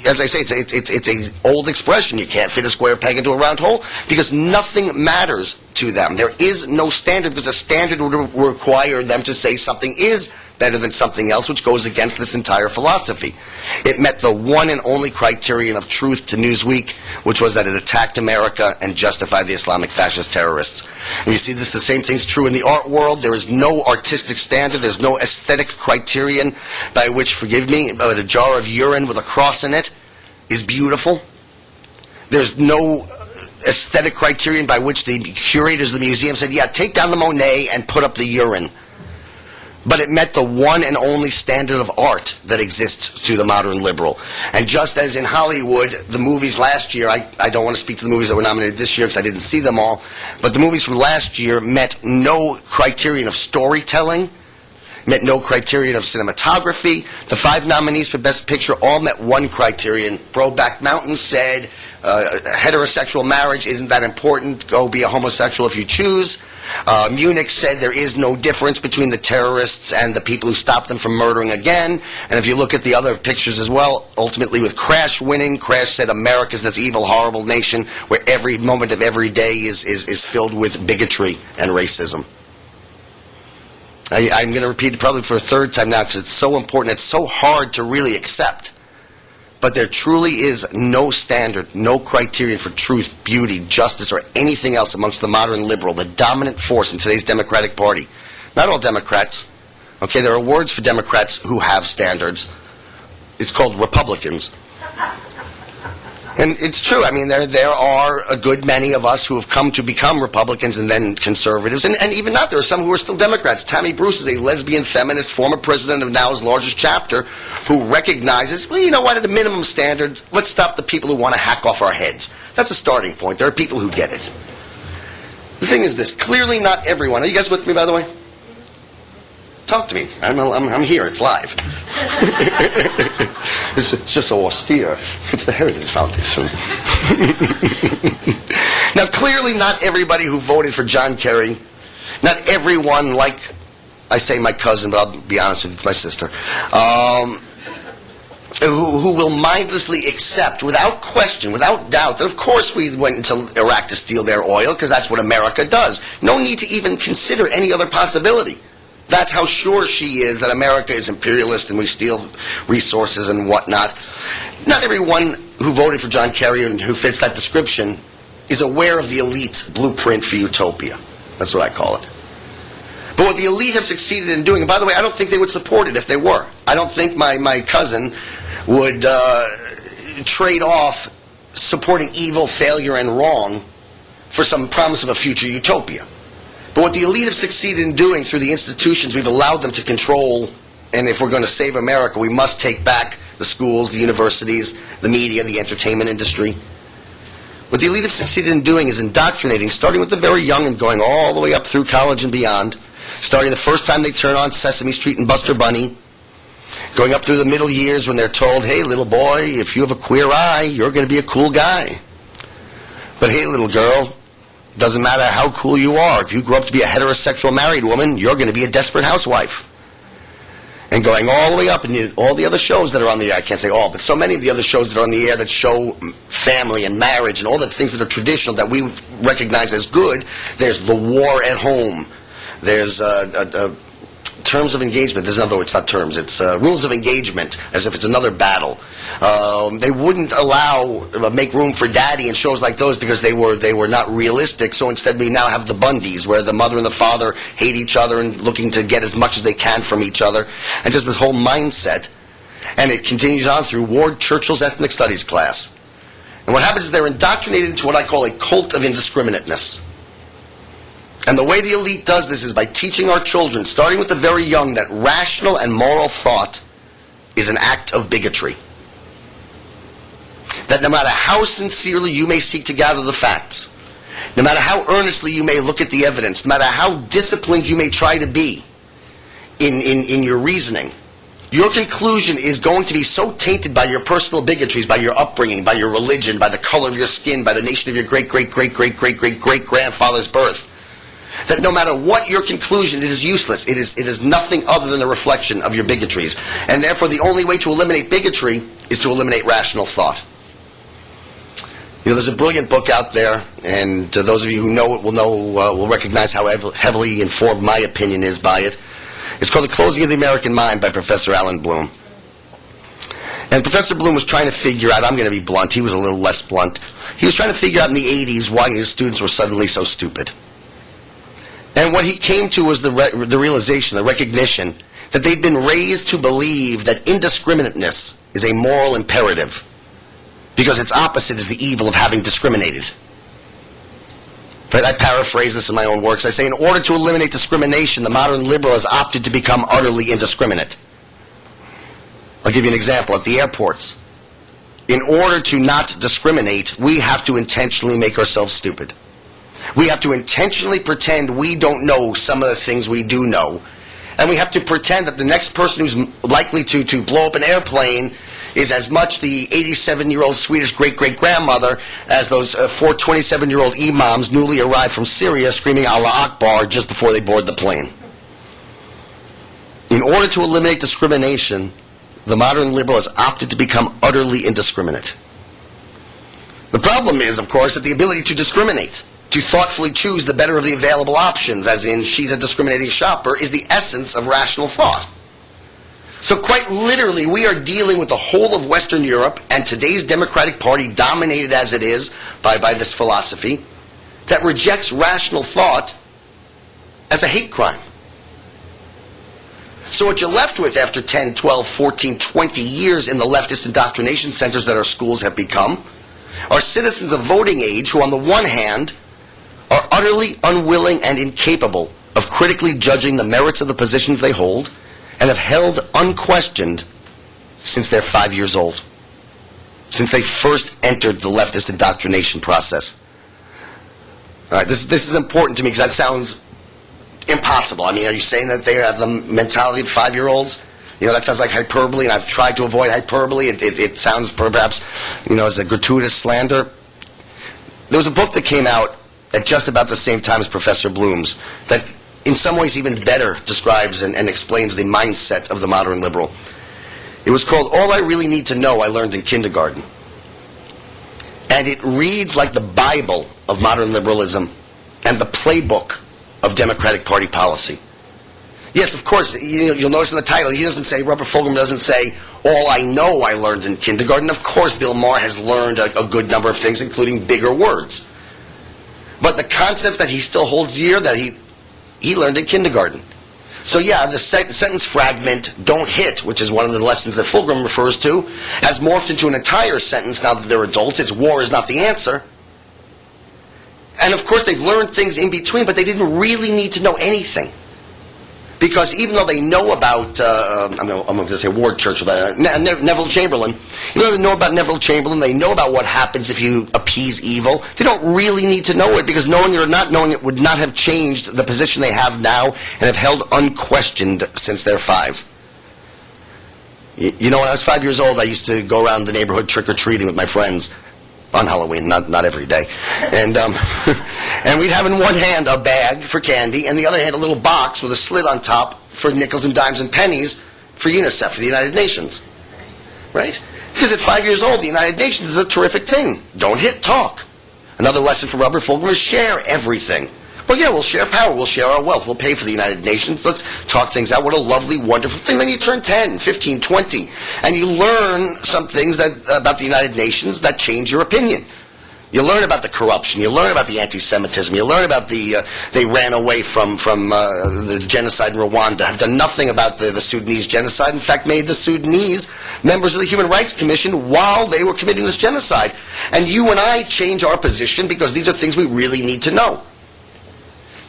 as I say, it's an old expression. You can't fit a square peg into a round hole, because nothing matters to them. There is no standard, because a standard would require them to say something is better than something else, which goes against this entire philosophy. It met the one and only criterion of truth to Newsweek, which was that it attacked America and justified the Islamic fascist terrorists. And you see this, the same thing's true in the art world. There is no artistic standard, there's no aesthetic criterion by which, forgive me, but a jar of urine with a cross in it is beautiful. There's no aesthetic criterion by which the curators of the museum said, yeah, take down the Monet and put up the urine. But it met the one and only standard of art that exists to the modern liberal. And just as in Hollywood, the movies last year, I don't want to speak to the movies that were nominated this year because I didn't see them all, but the movies from last year met no criterion of storytelling, met no criterion of cinematography. The 5 nominees for Best Picture all met one criterion. Brokeback Mountain said, heterosexual marriage isn't that important, go be a homosexual if you choose. Munich said there is no difference between the terrorists and the people who stopped them from murdering again. And if you look at the other pictures as well, ultimately with Crash winning, Crash said America's this evil, horrible nation where every moment of every day is filled with bigotry and racism. I'm going to repeat it probably for a third time now because it's so important, it's so hard to really accept. But there truly is no standard, no criterion for truth, beauty, justice, or anything else amongst the modern liberal, the dominant force in today's Democratic Party. Not all Democrats. Okay, there are words for Democrats who have standards. It's called Republicans. And it's true. I mean, there are a good many of us who have come to become Republicans and then conservatives. And even not, there are some who are still Democrats. Tammy Bruce is a lesbian feminist, former president of NOW's largest chapter, who recognizes, well, you know what, at a minimum standard, let's stop the people who want to hack off our heads. That's a starting point. There are people who get it. The thing is this, clearly not everyone. Are you guys with me, by the way? Talk to me. I'm here. It's live. It's just so austere. It's the Heritage Foundation. Now, clearly not everybody who voted for John Kerry, not everyone, like I say my cousin, but I'll be honest with you, it's my sister, who will mindlessly accept, without question, without doubt, that of course we went into Iraq to steal their oil, because that's what America does. No need to even consider any other possibility. That's how sure she is that America is imperialist and we steal resources and whatnot. Not everyone who voted for John Kerry and who fits that description is aware of the elite blueprint for utopia. That's what I call it. But what the elite have succeeded in doing, and by the way, I don't think they would support it if they were. I don't think my cousin would trade off supporting evil, failure, and wrong for some promise of a future utopia. But what the elite have succeeded in doing through the institutions we've allowed them to control, and if we're going to save America, we must take back the schools, the universities, the media, the entertainment industry. What the elite have succeeded in doing is indoctrinating, starting with the very young and going all the way up through college and beyond, starting the first time they turn on Sesame Street and Buster Bunny, going up through the middle years when they're told, hey, little boy, if you have a queer eye, you're going to be a cool guy. But hey, little girl, doesn't matter how cool you are. If you grow up to be a heterosexual married woman, you're going to be a desperate housewife. And going all the way up, and all the other shows that are on the air, I can't say all, but so many of the other shows that are on the air that show family and marriage and all the things that are traditional that we recognize as good, there's the war at home. There's terms of engagement. There's another, it's not terms, it's rules of engagement, as if it's another battle. They wouldn't make room for daddy in shows like those because they were not realistic. So instead we now have the Bundys, where the mother and the father hate each other and looking to get as much as they can from each other. And just this whole mindset. And it continues on through Ward Churchill's ethnic studies class. And what happens is they're indoctrinated into what I call a cult of indiscriminateness. And the way the elite does this is by teaching our children, starting with the very young, that rational and moral thought is an act of bigotry. That no matter how sincerely you may seek to gather the facts, no matter how earnestly you may look at the evidence, no matter how disciplined you may try to be in your reasoning, your conclusion is going to be so tainted by your personal bigotries, by your upbringing, by your religion, by the color of your skin, by the nation of your great-great-great-great-great-great-grandfather's birth, that no matter what your conclusion, it is useless. It is nothing other than a reflection of your bigotries. And therefore the only way to eliminate bigotry is to eliminate rational thought. You know, there's a brilliant book out there, and those of you who know it will recognize how heavily informed my opinion is by it. It's called The Closing of the American Mind by Professor Alan Bloom. And Professor Bloom was trying to figure out, I'm going to be blunt, he was a little less blunt, he was trying to figure out in the 80s why his students were suddenly so stupid. And what he came to was the realization, the recognition, that they'd been raised to believe that indiscriminateness is a moral imperative, because its opposite is the evil of having discriminated. Right? I paraphrase this in my own works. I say, in order to eliminate discrimination, the modern liberal has opted to become utterly indiscriminate. I'll give you an example. At the airports, in order to not discriminate, we have to intentionally make ourselves stupid. We have to intentionally pretend we don't know some of the things we do know. And we have to pretend that the next person who's likely to blow up an airplane is as much the 87-year-old Swedish great-great-grandmother as those 4 27-year-old imams newly arrived from Syria screaming Allah Akbar just before they board the plane. In order to eliminate discrimination, the modern liberal has opted to become utterly indiscriminate. The problem is, of course, that the ability to discriminate, to thoughtfully choose the better of the available options, as in she's a discriminating shopper, is the essence of rational thought. So quite literally, we are dealing with the whole of Western Europe and today's Democratic Party, dominated as it is by this philosophy, that rejects rational thought as a hate crime. So what you're left with after 10, 12, 14, 20 years in the leftist indoctrination centers that our schools have become are citizens of voting age who, on the one hand, are utterly unwilling and incapable of critically judging the merits of the positions they hold, and have held unquestioned since they're 5 years old, since they first entered the leftist indoctrination process. All right, this is important to me because that sounds impossible. I mean, are you saying that they have the mentality of 5-year-olds? You know, that sounds like hyperbole, and I've tried to avoid hyperbole. It sounds perhaps, as a gratuitous slander. There was a book that came out at just about the same time as Professor Bloom's that in some ways even better describes and explains the mindset of the modern liberal. It was called All I Really Need to Know I Learned in Kindergarten. And it reads like the Bible of modern liberalism and the playbook of Democratic Party policy. Yes, of course, you'll notice in the title, Robert Fulghum doesn't say, all I know I learned in kindergarten. Of course, Bill Maher has learned a good number of things, including bigger words. But the concepts that he still holds dear, that he learned in kindergarten. So yeah, the sentence fragment, don't hit, which is one of the lessons that Fulghum refers to, has morphed into an entire sentence now that they're adults. It's war is not the answer. And of course they've learned things in between, but they didn't really need to know anything. Because even though they know about, I'm going to say Ward Churchill, Neville Chamberlain, even though they know about Neville Chamberlain, they know about what happens if you appease evil, they don't really need to know it, because knowing it or not knowing it would not have changed the position they have now and have held unquestioned since they're 5. When I was 5 years old, I used to go around the neighborhood trick-or-treating with my friends. On Halloween, not every day. And and we'd have in one hand a bag for candy, and the other hand a little box with a slit on top for nickels and dimes and pennies for UNICEF, for the United Nations. Right? Because at 5 years old, the United Nations is a terrific thing. Don't hit, talk. Another lesson from Robert Fulghum is share everything. Well, yeah, we'll share power, we'll share our wealth, we'll pay for the United Nations, let's talk things out. What a lovely, wonderful thing. Then you turn 10, 15, 20, and you learn some things about the United Nations that change your opinion. You learn about the corruption, you learn about the anti-Semitism, you learn about they ran away from the genocide in Rwanda, have done nothing about the Sudanese genocide, in fact made the Sudanese members of the Human Rights Commission while they were committing this genocide. And you and I change our position because these are things we really need to know.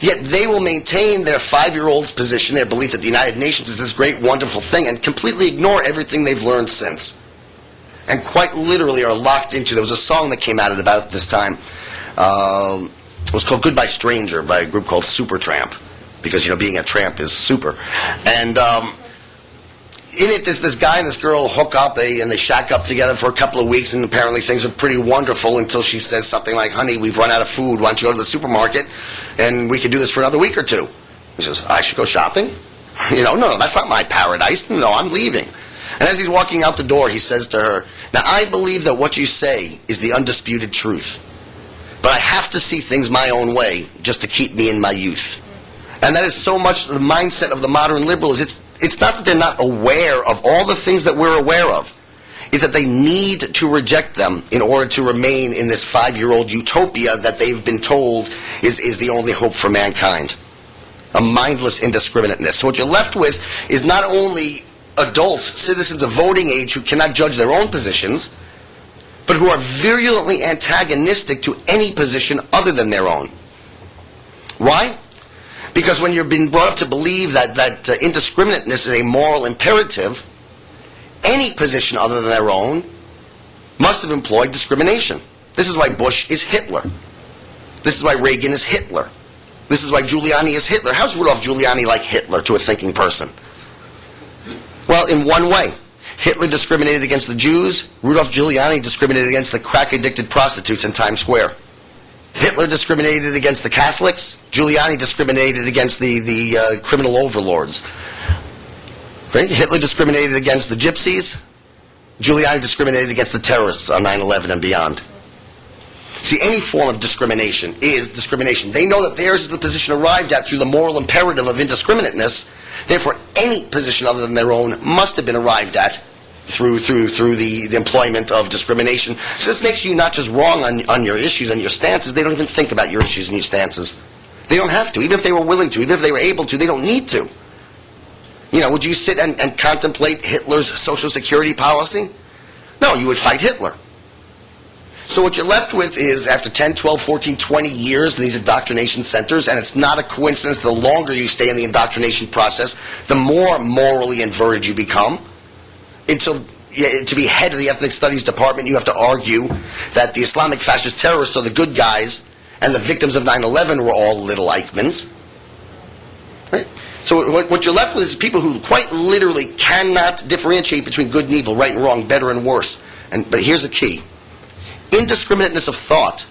Yet they will maintain their 5-year-old's position, their belief that the United Nations is this great, wonderful thing, and completely ignore everything they've learned since. And quite literally are locked into, there was a song that came out at about this time. It was called Goodbye Stranger by a group called Supertramp. Because, being a tramp is super. And in it, this guy and this girl hook up, and they shack up together for a couple of weeks, and apparently things are pretty wonderful until she says something like, honey, we've run out of food, why don't you go to the supermarket, and we could do this for another week or two. He says, I should go shopping? No, that's not my paradise. No, I'm leaving. And as he's walking out the door, he says to her, now I believe that what you say is the undisputed truth, but I have to see things my own way just to keep me in my youth. And that is so much the mindset of the modern liberal. It's not that they're not aware of all the things that we're aware of. It's that they need to reject them in order to remain in this 5-year-old utopia that they've been told is the only hope for mankind. A mindless indiscriminateness. So what you're left with is not only adults, citizens of voting age who cannot judge their own positions, but who are virulently antagonistic to any position other than their own. Why? Because when you've been brought up to believe that indiscriminateness is a moral imperative, any position other than their own must have employed discrimination. This is why Bush is Hitler. This is why Reagan is Hitler. This is why Giuliani is Hitler. How's Rudolph Giuliani like Hitler to a thinking person? Well, in one way. Hitler discriminated against the Jews. Rudolph Giuliani discriminated against the crack-addicted prostitutes in Times Square. Hitler discriminated against the Catholics. Giuliani discriminated against the criminal overlords. Right? Hitler discriminated against the gypsies. Giuliani discriminated against the terrorists on 9/11 and beyond. See, any form of discrimination is discrimination. They know that theirs is the position arrived at through the moral imperative of indiscriminateness. Therefore, any position other than their own must have been arrived at through the employment of discrimination. So this makes you not just wrong on your issues and your stances. They don't even think about your issues and your stances. They don't have to. Even if they were willing to, even if they were able to, they don't need to. Would you sit and contemplate Hitler's social security policy? No, you would fight Hitler. So what you're left with is, after 10, 12, 14, 20 years in these indoctrination centers, and it's not a coincidence, the longer you stay in the indoctrination process, the more morally inverted you become. Until, to be head of the ethnic studies department, you have to argue that the Islamic fascist terrorists are the good guys, and the victims of 9/11 were all little Eichmanns. Right? So what you're left with is people who quite literally cannot differentiate between good and evil, right and wrong, better and worse. But here's the key. Indiscriminateness of thought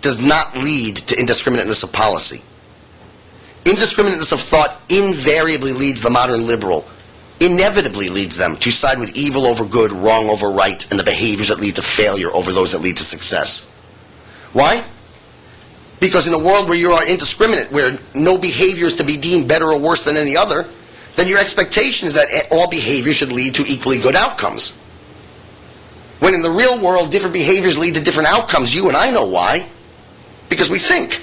does not lead to indiscriminateness of policy. Indiscriminateness of thought invariably leads the modern liberal, inevitably leads them to side with evil over good, wrong over right, and the behaviors that lead to failure over those that lead to success. Why? Because in a world where you are indiscriminate, where no behavior is to be deemed better or worse than any other, then your expectation is that all behavior should lead to equally good outcomes. When in the real world, different behaviors lead to different outcomes. You and I know why. Because we think.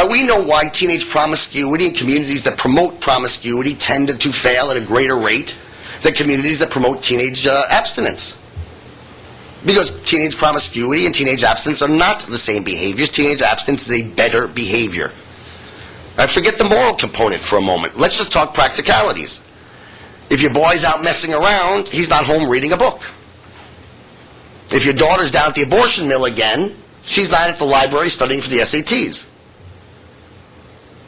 We know why teenage promiscuity and communities that promote promiscuity tend to fail at a greater rate than communities that promote teenage abstinence. Because teenage promiscuity and teenage abstinence are not the same behaviors. Teenage abstinence is a better behavior. Forget the moral component for a moment. Let's just talk practicalities. If your boy's out messing around, he's not home reading a book. If your daughter's down at the abortion mill again, she's not at the library studying for the SATs.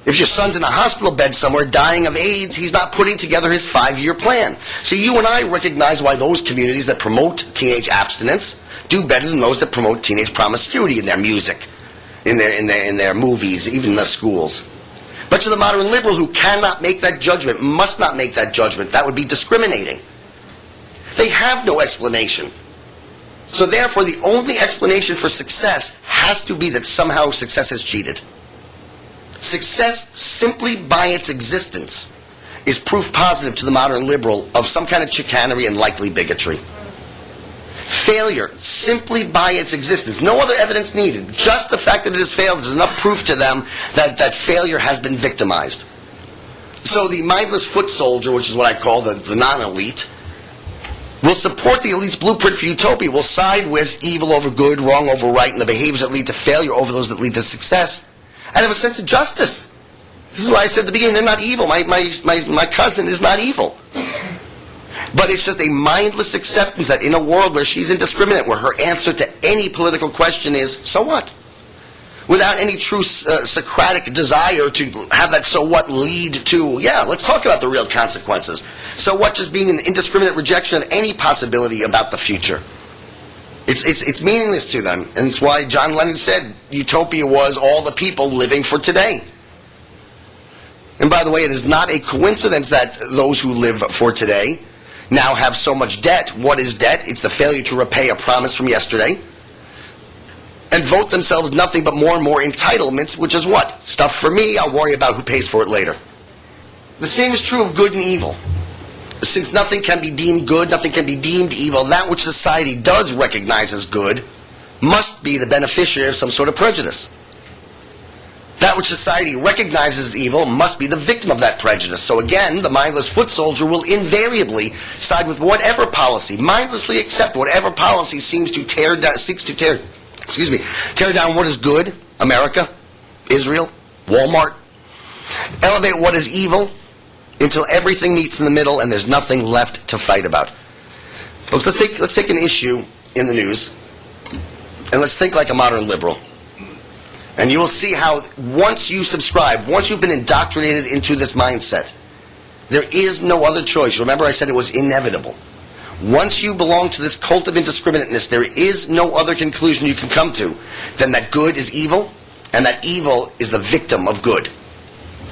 If your son's in a hospital bed somewhere dying of AIDS, he's not putting together his 5-year plan. So you and I recognize why those communities that promote teenage abstinence do better than those that promote teenage promiscuity in their music, in their movies, even in the schools. But to the modern liberal who cannot make that judgment, must not make that judgment, that would be discriminating. They have no explanation. So therefore, the only explanation for success has to be that somehow success has cheated. Success, simply by its existence, is proof positive to the modern liberal of some kind of chicanery and likely bigotry. Failure, simply by its existence, no other evidence needed, just the fact that it has failed is enough proof to them that failure has been victimized. So the mindless foot soldier, which is what I call the non-elite, will support the elite's blueprint for utopia, will side with evil over good, wrong over right, and the behaviors that lead to failure over those that lead to success, and have a sense of justice. This is why I said at the beginning, they're not evil. My cousin is not evil. But it's just a mindless acceptance that in a world where she's indiscriminate, where her answer to any political question is, so what? Without any true Socratic desire to have that so what lead to, yeah, let's talk about the real consequences. So what just being an indiscriminate rejection of any possibility about the future. It's meaningless to them. And it's why John Lennon said utopia was all the people living for today. And by the way, it is not a coincidence that those who live for today now have so much debt. What is debt? It's the failure to repay a promise from yesterday. And vote themselves nothing but more and more entitlements, which is what? Stuff for me, I'll worry about who pays for it later. The same is true of good and evil. Since nothing can be deemed good, nothing can be deemed evil, that which society does recognize as good must be the beneficiary of some sort of prejudice. That which society recognizes as evil must be the victim of that prejudice. So again, the mindless foot soldier will invariably side with whatever policy, mindlessly accept whatever policy seems to tear down what is good, America, Israel, Walmart. Elevate what is evil until everything meets in the middle and there's nothing left to fight about. Folks, let's take an issue in the news, and let's think like a modern liberal. And you will see how once you subscribe, once you've been indoctrinated into this mindset, there is no other choice. Remember I said it was inevitable. Once you belong to this cult of indiscriminateness, there is no other conclusion you can come to than that good is evil, and that evil is the victim of good.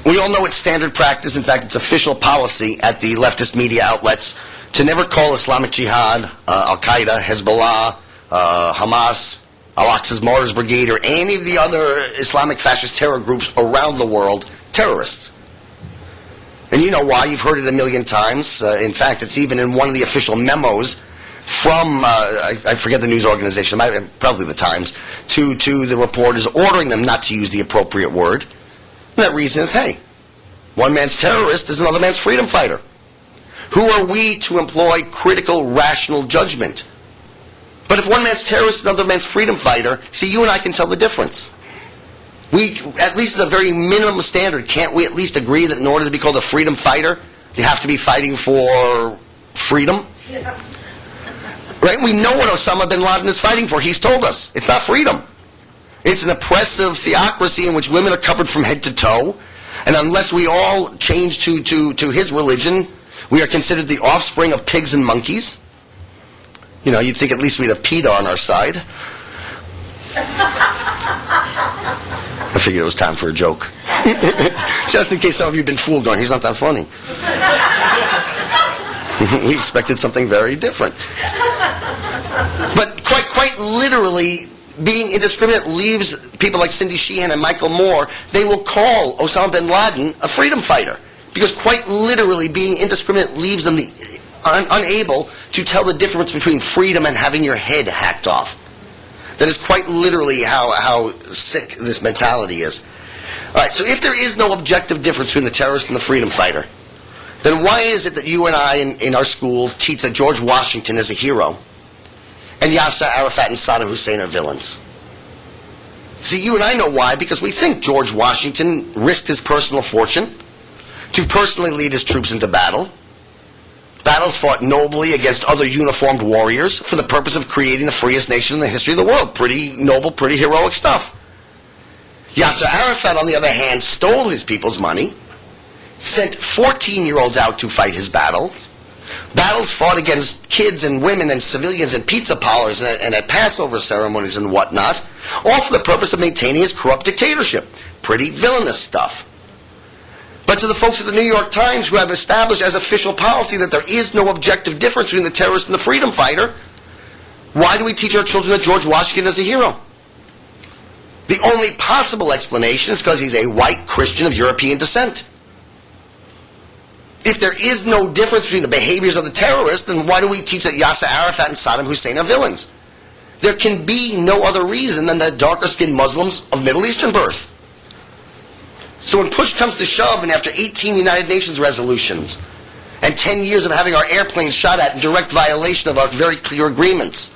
We all know it's standard practice, in fact it's official policy at the leftist media outlets, to never call Islamic Jihad, Al-Qaeda, Hezbollah, Hamas, Al-Aqsa's Martyrs Brigade, or any of the other Islamic fascist terror groups around the world terrorists. And you know why. You've heard it a million times. In fact, it's even in one of the official memos from, I forget the news organization, probably the Times, to the reporters ordering them not to use the appropriate word. And that reason is, hey, one man's terrorist is another man's freedom fighter. Who are we to employ critical, rational judgment? But if one man's terrorist is another man's freedom fighter, see, you and I can tell the difference. We, at least as a very minimum standard, can't we at least agree that in order to be called a freedom fighter, you have to be fighting for freedom? Yeah. Right? We know what Osama bin Laden is fighting for. He's told us. It's not freedom. It's an oppressive theocracy in which women are covered from head to toe. And unless we all change to his religion, we are considered the offspring of pigs and monkeys. You know, you'd think at least we'd have PETA on our side. I figured it was time for a joke. Just in case some of you have been fooled going, he's not that funny. He expected something very different. But quite literally, being indiscriminate leaves people like Cindy Sheehan and Michael Moore, they will call Osama bin Laden a freedom fighter. Because quite literally, being indiscriminate leaves them unable to tell the difference between freedom and having your head hacked off. That is quite literally how sick this mentality is. All right, so if there is no objective difference between the terrorist and the freedom fighter, then why is it that you and I in our schools teach that George Washington is a hero and Yasser Arafat and Saddam Hussein are villains? See, you and I know why, because we think George Washington risked his personal fortune to personally lead his troops into battle. Battles fought nobly against other uniformed warriors for the purpose of creating the freest nation in the history of the world. Pretty noble, pretty heroic stuff. Yasser Arafat, on the other hand, stole his people's money, sent 14-year-olds out to fight his battle. Battles fought against kids and women and civilians and pizza parlors and at Passover ceremonies and whatnot, all for the purpose of maintaining his corrupt dictatorship. Pretty villainous stuff. But to the folks at the New York Times who have established as official policy that there is no objective difference between the terrorist and the freedom fighter, why do we teach our children that George Washington is a hero? The only possible explanation is because he's a white Christian of European descent. If there is no difference between the behaviors of the terrorist, then why do we teach that Yasser Arafat and Saddam Hussein are villains? There can be no other reason than that darker-skinned Muslims of Middle Eastern birth. So when push comes to shove, and after 18 United Nations resolutions and 10 years of having our airplanes shot at in direct violation of our very clear agreements,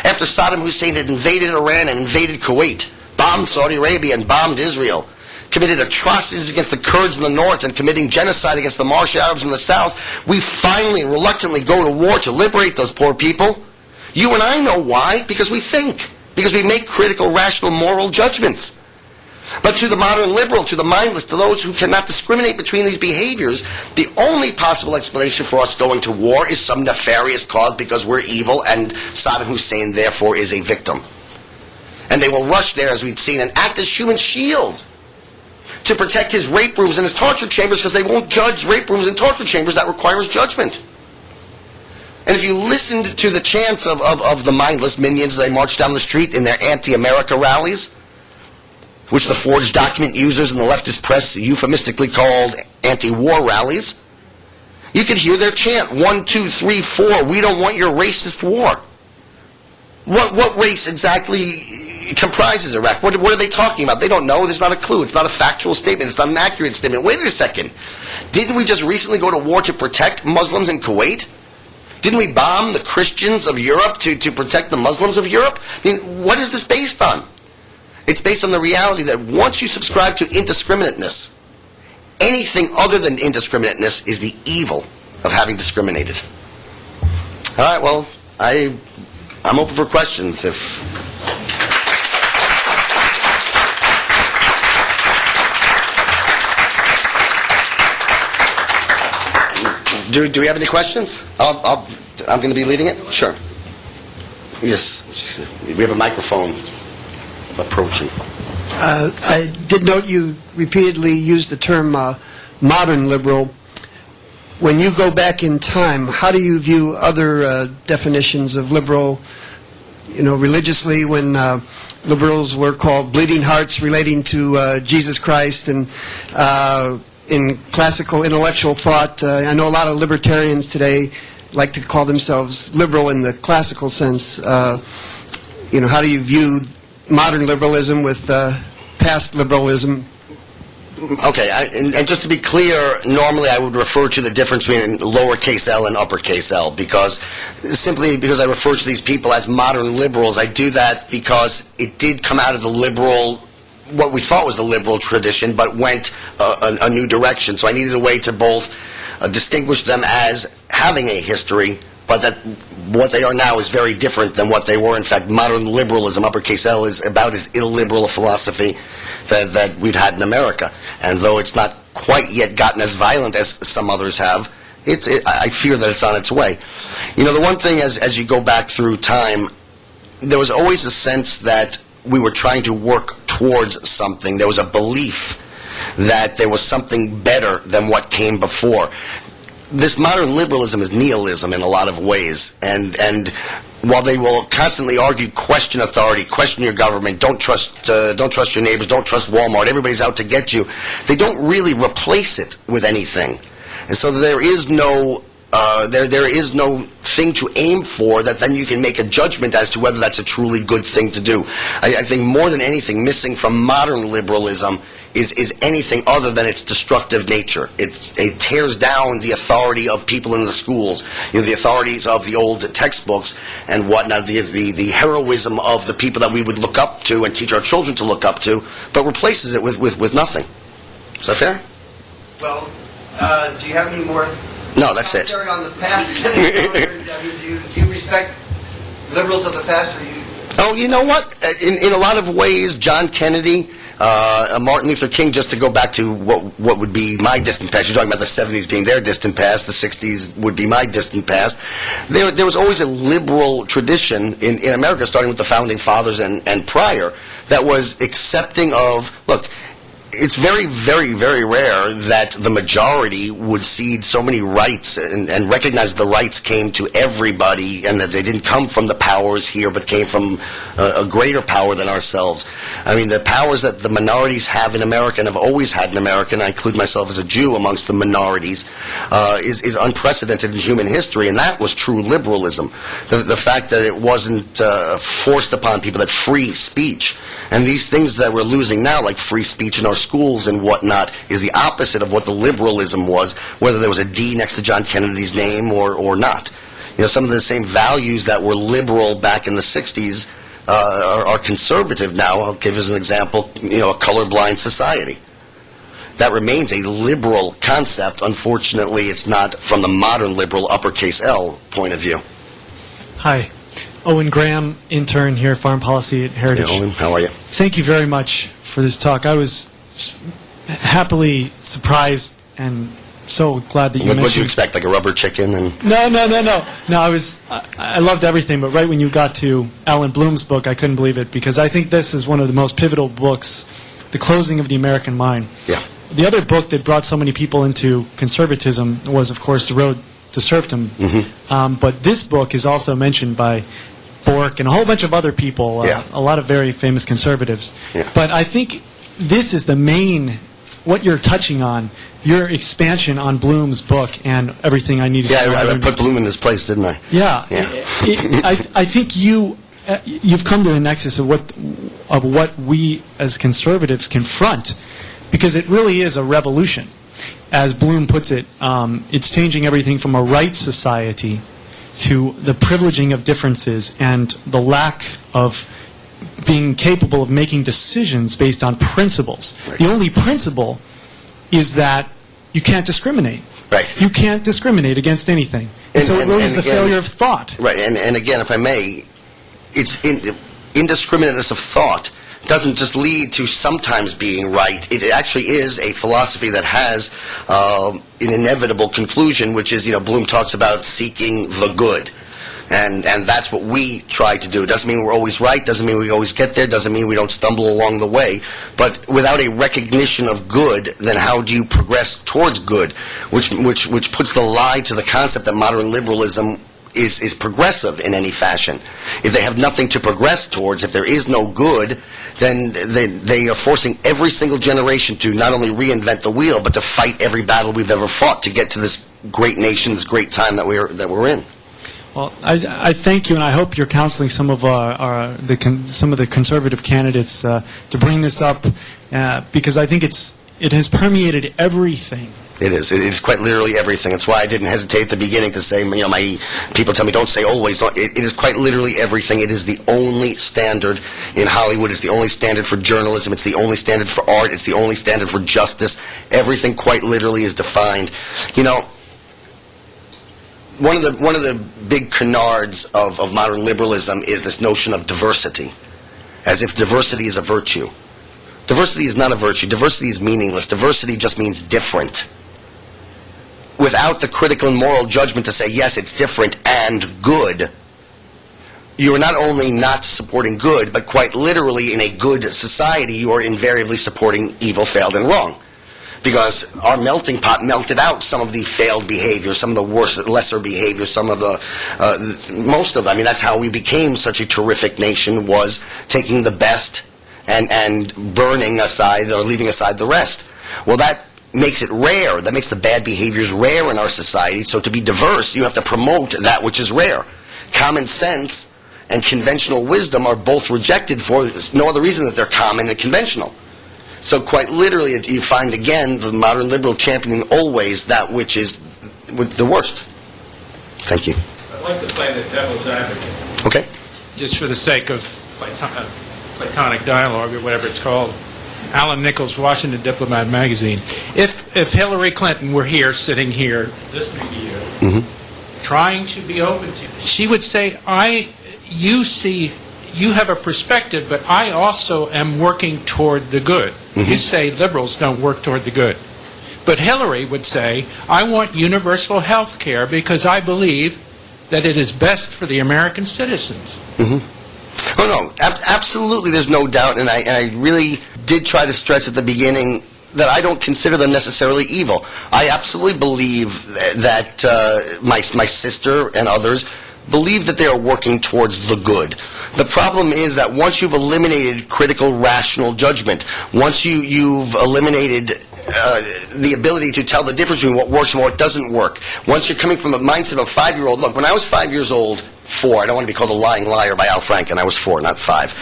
after Saddam Hussein had invaded Iran and invaded Kuwait, bombed Saudi Arabia and bombed Israel, committed atrocities against the Kurds in the north and committing genocide against the Marsh Arabs in the south, we finally and reluctantly go to war to liberate those poor people. You and I know why. Because we think. Because we make critical, rational, moral judgments. But to the modern liberal, to the mindless, to those who cannot discriminate between these behaviors, the only possible explanation for us going to war is some nefarious cause because we're evil and Saddam Hussein therefore is a victim. And they will rush there, as we've seen, and act as human shields to protect his rape rooms and his torture chambers, because they won't judge rape rooms and torture chambers. That requires judgment. And if you listened to the chants of the mindless minions as they march down the street in their anti-America rallies, which the forged document users in the leftist press euphemistically called anti-war rallies, you could hear their chant, 1, 2, 3, 4, we don't want your racist war. What race exactly comprises Iraq? What are they talking about? They don't know. There's not a clue. It's not a factual statement. It's not an accurate statement. Wait a second. Didn't we just recently go to war to protect Muslims in Kuwait? Didn't we bomb the Christians of Europe to protect the Muslims of Europe? I mean, what is this based on? It's based on the reality that once you subscribe to indiscriminateness, anything other than indiscriminateness is the evil of having discriminated. All right, well, I'm open for questions. Do we have any questions? I'm going to be leading it? Sure. Yes. We have a microphone approaching. I did note you repeatedly used the term modern liberal. When you go back in time, how do you view other definitions of liberal, religiously, when liberals were called bleeding hearts relating to Jesus Christ, and in classical intellectual thought, I know a lot of libertarians today like to call themselves liberal in the classical sense. How do you view modern liberalism with past liberalism? Okay, and just to be clear, normally I would refer to the difference between lowercase l and uppercase L, simply because I refer to these people as modern liberals. I do that because it did come out of the liberal, what we thought was the liberal tradition, but went a new direction. So I needed a way to both distinguish them as having a history, but that what they are now is very different than what they were. In fact, modern liberalism, uppercase L, is about as illiberal a philosophy that we've had in America. And though it's not quite yet gotten as violent as some others have, I fear that it's on its way. The one thing, as you go back through time, there was always a sense that we were trying to work towards something. There was a belief that there was something better than what came before. This modern liberalism is nihilism in a lot of ways, and while they will constantly argue, question authority, question your government, don't trust your neighbors, don't trust Walmart, everybody's out to get you, they don't really replace it with anything. And so there is no there is no thing to aim for that then you can make a judgment as to whether that's a truly good thing to do. I think more than anything, missing from modern liberalism is anything other than its destructive nature. It tears down the authority of people in the schools, the authorities of the old textbooks and whatnot, the heroism of the people that we would look up to and teach our children to look up to, but replaces it with nothing. Is that fair? Well, do you have any more? No, that's it. On the past, do you respect liberals of the past? Or you? Oh, you know what? In a lot of ways, John Kennedy, Martin Luther King, just to go back to what would be my distant past. You're talking about the 70s being their distant past. The 60s would be my distant past. There was always a liberal tradition in America, starting with the Founding Fathers and prior, that was accepting of, look, it's very, very, very rare that the majority would cede so many rights and recognize the rights came to everybody and that they didn't come from the powers here but came from a greater power than ourselves. I mean, the powers that the minorities have in America and have always had in America, and I include myself as a Jew amongst the minorities, is unprecedented in human history, and that was true liberalism. The fact that it wasn't forced upon people, that free speech, and these things that we're losing now, like free speech in our schools and whatnot, is the opposite of what the liberalism was, whether there was a D next to John Kennedy's name or not. Some of the same values that were liberal back in the 60s are conservative now. I'll give as an example, a colorblind society. That remains a liberal concept. Unfortunately, it's not from the modern liberal uppercase L point of view. Hi. Owen Graham, intern here, Foreign Policy at Heritage. Hey, Owen, how are you? Thank you very much for this talk. I was happily surprised and so glad that you mentioned... What did you expect, like a rubber chicken? And No, I loved everything, but right when you got to Alan Bloom's book, I couldn't believe it, because I think this is one of the most pivotal books, The Closing of the American Mind. Yeah. The other book that brought so many people into conservatism was, of course, The Road to Serfdom. Mm-hmm. But this book is also mentioned by Bork and a whole bunch of other people, a lot of very famous conservatives. Yeah. But I think this is the main, what you're touching on, your expansion on Bloom's book and everything I needed to know. I put Bloom in his place, didn't I? Yeah. I think you've come to the nexus of what we as conservatives confront, because it really is a revolution. As Bloom puts it, it's changing everything from a rights society to the privileging of differences and the lack of being capable of making decisions based on principles. Right. The only principle is that you can't discriminate. Right. You can't discriminate against anything. And so it really is the failure of thought. Right. And again, if I may, it's indiscriminateness of thought doesn't just lead to sometimes being right. It actually is a philosophy that has an inevitable conclusion, which is, Bloom talks about seeking the good. And that's what we try to do. It doesn't mean we're always right, doesn't mean we always get there, doesn't mean we don't stumble along the way. But without a recognition of good, then how do you progress towards good? Which puts the lie to the concept that modern liberalism is progressive in any fashion. If they have nothing to progress towards, if there is no good, then they are forcing every single generation to not only reinvent the wheel, but to fight every battle we've ever fought to get to this great nation, this great time that we're in. Well, I thank you, and I hope you're counseling some of some of the conservative candidates to bring this up, because I think it has permeated everything. It is. It is quite literally everything. It's why I didn't hesitate at the beginning to say, my people tell me don't say always. It is quite literally everything. It is the only standard in Hollywood. It's the only standard for journalism. It's the only standard for art. It's the only standard for justice. Everything quite literally is defined. One of the big canards of modern liberalism is this notion of diversity, as if diversity is a virtue. Diversity is not a virtue. Diversity is meaningless. Diversity just means different. Without the critical and moral judgment to say, yes, it's different and good, you are not only not supporting good, but quite literally in a good society, you are invariably supporting evil, failed, and wrong. Because our melting pot melted out some of the failed behaviors, some of the worse, lesser behaviors, some of the, most of, that's how we became such a terrific nation, was taking the best and burning aside or leaving aside the rest. Well, that makes it rare. That makes the bad behaviors rare in our society. So to be diverse, you have to promote that which is rare. Common sense and conventional wisdom are both rejected for no other reason that they're common and conventional. So quite literally, you find again the modern liberal championing always that which is the worst. Thank you. I'd like to play the devil's advocate. Okay. Just for the sake of Platonic dialogue or whatever it's called. Alan Nichols, Washington Diplomat Magazine. If Hillary Clinton were here, sitting here, listening to you, trying to be open to you, she would say, you have a perspective, but I also am working toward the good. You say liberals don't work toward the good. But Hillary would say, I want universal health care because I believe that it is best for the American citizens. Oh, no, absolutely, there's no doubt, and I really did try to stress at the beginning that I don't consider them necessarily evil. I absolutely believe that my sister and others believe that they are working towards the good. The problem is that once you've eliminated critical, rational judgment, once you've eliminated the ability to tell the difference between what works and what doesn't work, once you're coming from a mindset of a 5-year-old, look, when I was 5 years old, 4, I don't want to be called a lying liar by Al Franken, I was 4, not 5.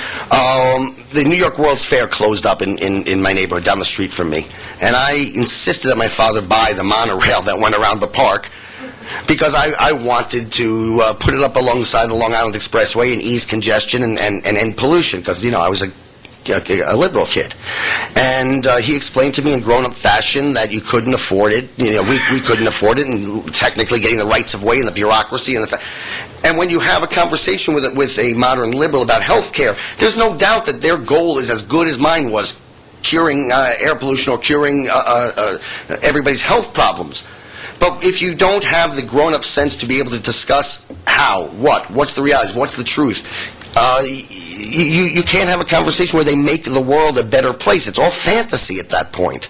The New York World's Fair closed up in my neighborhood down the street from me, and I insisted that my father buy the monorail that went around the park, because I wanted to put it up alongside the Long Island Expressway and ease congestion and end pollution, because, I was a liberal kid. And he explained to me in grown-up fashion that you couldn't afford it. We couldn't afford it, and technically getting the rights of way and the bureaucracy. And when you have a conversation with a modern liberal about health care, there's no doubt that their goal is as good as mine was, curing air pollution or curing everybody's health problems. But if you don't have the grown-up sense to be able to discuss how, what's the reality, what's the truth, you can't have a conversation where they make the world a better place. It's all fantasy at that point.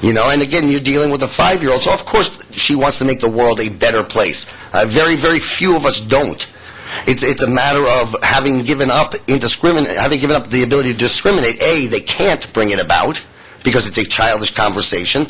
And again, you're dealing with a 5-year-old, so of course she wants to make the world a better place. Very, very few of us don't. It's a matter of having given up the ability to discriminate. A, they can't bring it about because it's a childish conversation,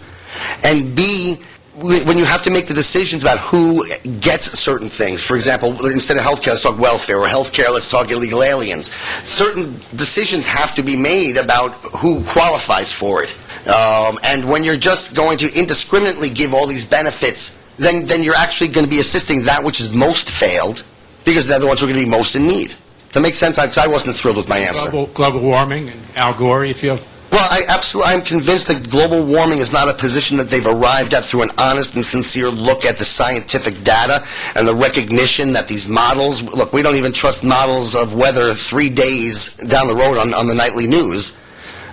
and B, when you have to make the decisions about who gets certain things, for example, instead of healthcare, let's talk welfare, or healthcare, let's talk illegal aliens. Certain decisions have to be made about who qualifies for it. And when you're just going to indiscriminately give all these benefits, then you're actually going to be assisting that which is most failed, because they're the ones who are going to be most in need. That makes sense? I wasn't thrilled with my answer. Global warming and Al Gore, you feel? Well, I'm convinced that global warming is not a position that they've arrived at through an honest and sincere look at the scientific data and the recognition that these models, look, we don't even trust models of weather 3 days down the road on the nightly news,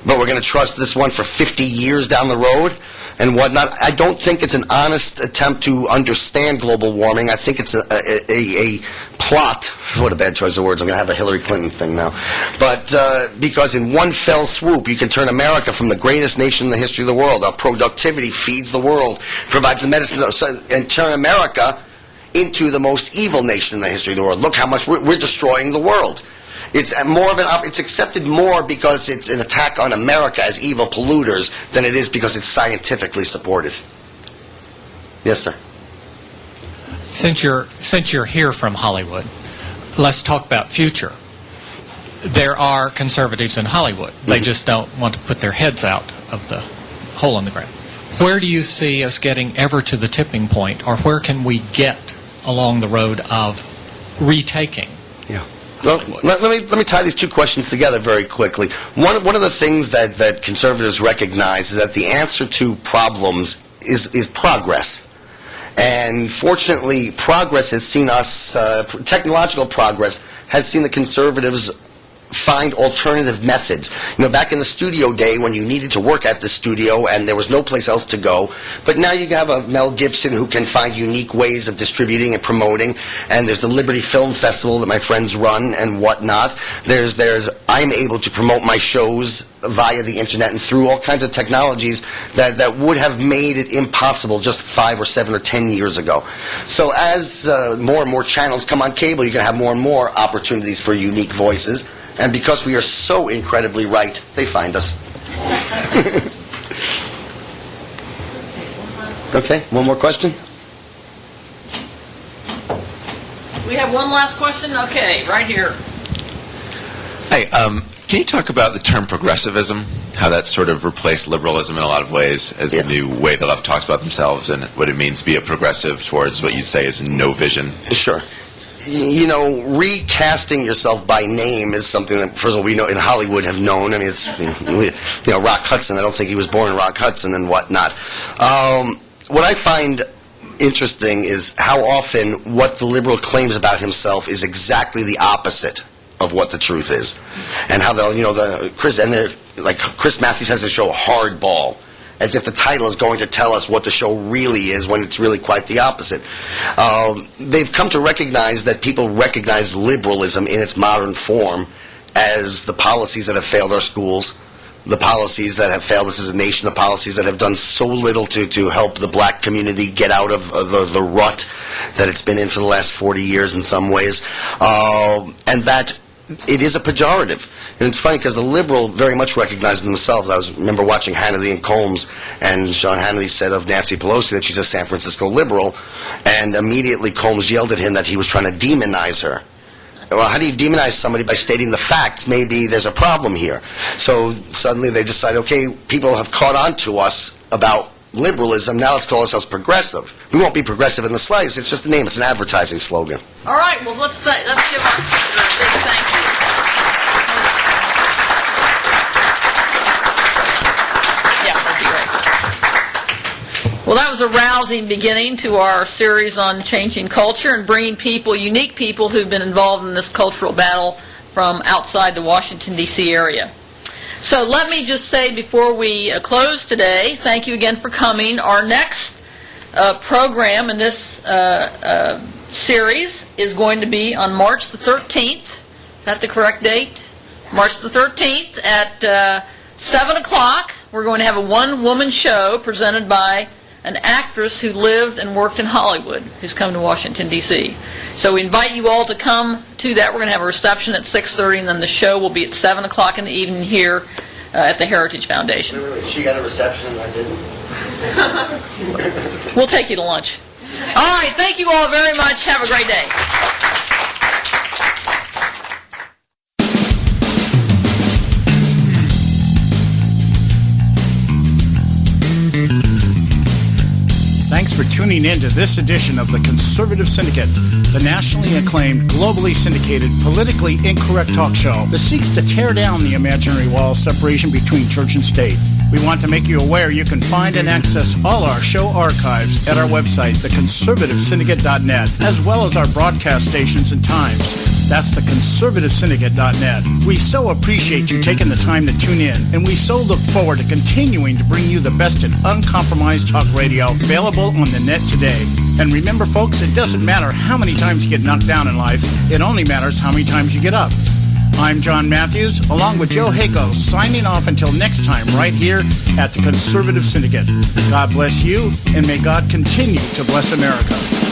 but we're going to trust this one for 50 years down the road and whatnot. I don't think it's an honest attempt to understand global warming. I think it's a plot. What a bad choice of words. I'm going to have a Hillary Clinton thing now. But because in one fell swoop, you can turn America from the greatest nation in the history of the world. Our productivity feeds the world, provides the medicines, and turn America into the most evil nation in the history of the world. Look how much we're destroying the world. It's more of it's accepted more because it's an attack on America as evil polluters than it is because it's scientifically supported. Yes, sir. Since you're here from Hollywood, let's talk about future. There are conservatives in Hollywood. They just don't want to put their heads out of the hole in the ground. Where do you see us getting ever to the tipping point, or where can we get along the road of retaking? Yeah. Well, let me tie these two questions together very quickly. One of the things that conservatives recognize is that the answer to problems is progress. And fortunately, progress has seen us, technological progress has seen the conservatives find alternative methods. You know, back in the studio day when you needed to work at the studio and there was no place else to go, but now you have a Mel Gibson who can find unique ways of distributing and promoting, and there's the Liberty Film Festival that my friends run and whatnot. There's I'm able to promote my shows via the internet and through all kinds of technologies that would have made it impossible just 5 or 7 or 10 years ago. So as more and more channels come on cable, you're going to have more and more opportunities for unique voices. And because we are so incredibly right, they find us. Okay, one more question? We have one last question? Okay, right here. Hey, can you talk about the term progressivism, how that's sort of replaced liberalism in a lot of ways as a new way the left talks about themselves and what it means to be a progressive towards what you say is no vision? Sure. You know, recasting yourself by name is something that, first of all, we know in Hollywood have known. I mean, it's, you know, Rock Hudson. I don't think he was born in Rock Hudson and whatnot. What I find interesting is how often what the liberal claims about himself is exactly the opposite of what the truth is. And how they'll, you know, Chris Matthews has a show, Hardball, as if the title is going to tell us what the show really is when it's really quite the opposite. They've come to recognize that people recognize liberalism in its modern form as the policies that have failed our schools, the policies that have failed us as a nation, the policies that have done so little to help the black community get out of the rut that it's been in for the last 40 years in some ways, and that it is a pejorative. And it's funny because the liberal very much recognized themselves. I remember watching Hannity and Combs, and Sean Hannity said of Nancy Pelosi that she's a San Francisco liberal, and immediately Combs yelled at him that he was trying to demonize her. Well, how do you demonize somebody by stating the facts? Maybe there's a problem here. So suddenly they decide, okay, people have caught on to us about liberalism, now let's call ourselves progressive. We won't be progressive in the slightest. It's just a name. It's an advertising slogan. All right, well, let's give our speaker a big thank you. Well, that was a rousing beginning to our series on changing culture and bringing people, unique people who've been involved in this cultural battle from outside the Washington, D.C. area. So let me just say before we close today, thank you again for coming. Our next program in this series is going to be on March the 13th. Is that the correct date? March the 13th at 7 o'clock. We're going to have a one-woman show presented by an actress who lived and worked in Hollywood, who's come to Washington, D.C. So we invite you all to come to that. We're going to have a reception at 6:30, and then the show will be at 7 o'clock in the evening here at the Heritage Foundation. Wait. She got a reception and I didn't? We'll take you to lunch. All right, thank you all very much. Have a great day. Thanks for tuning in to this edition of the Conservative Syndicate, the nationally acclaimed, globally syndicated, politically incorrect talk show that seeks to tear down the imaginary wall of separation between church and state. We want to make you aware you can find and access all our show archives at our website, theconservativesyndicate.net, as well as our broadcast stations and times. That's theconservativesyndicate.net. We so appreciate you taking the time to tune in, and we so look forward to continuing to bring you the best in uncompromised talk radio available on the net today. And remember, folks, it doesn't matter how many times you get knocked down in life. It only matters how many times you get up. I'm John Matthews, along with Joe Hayko, signing off until next time right here at the Conservative Syndicate. God bless you, and may God continue to bless America.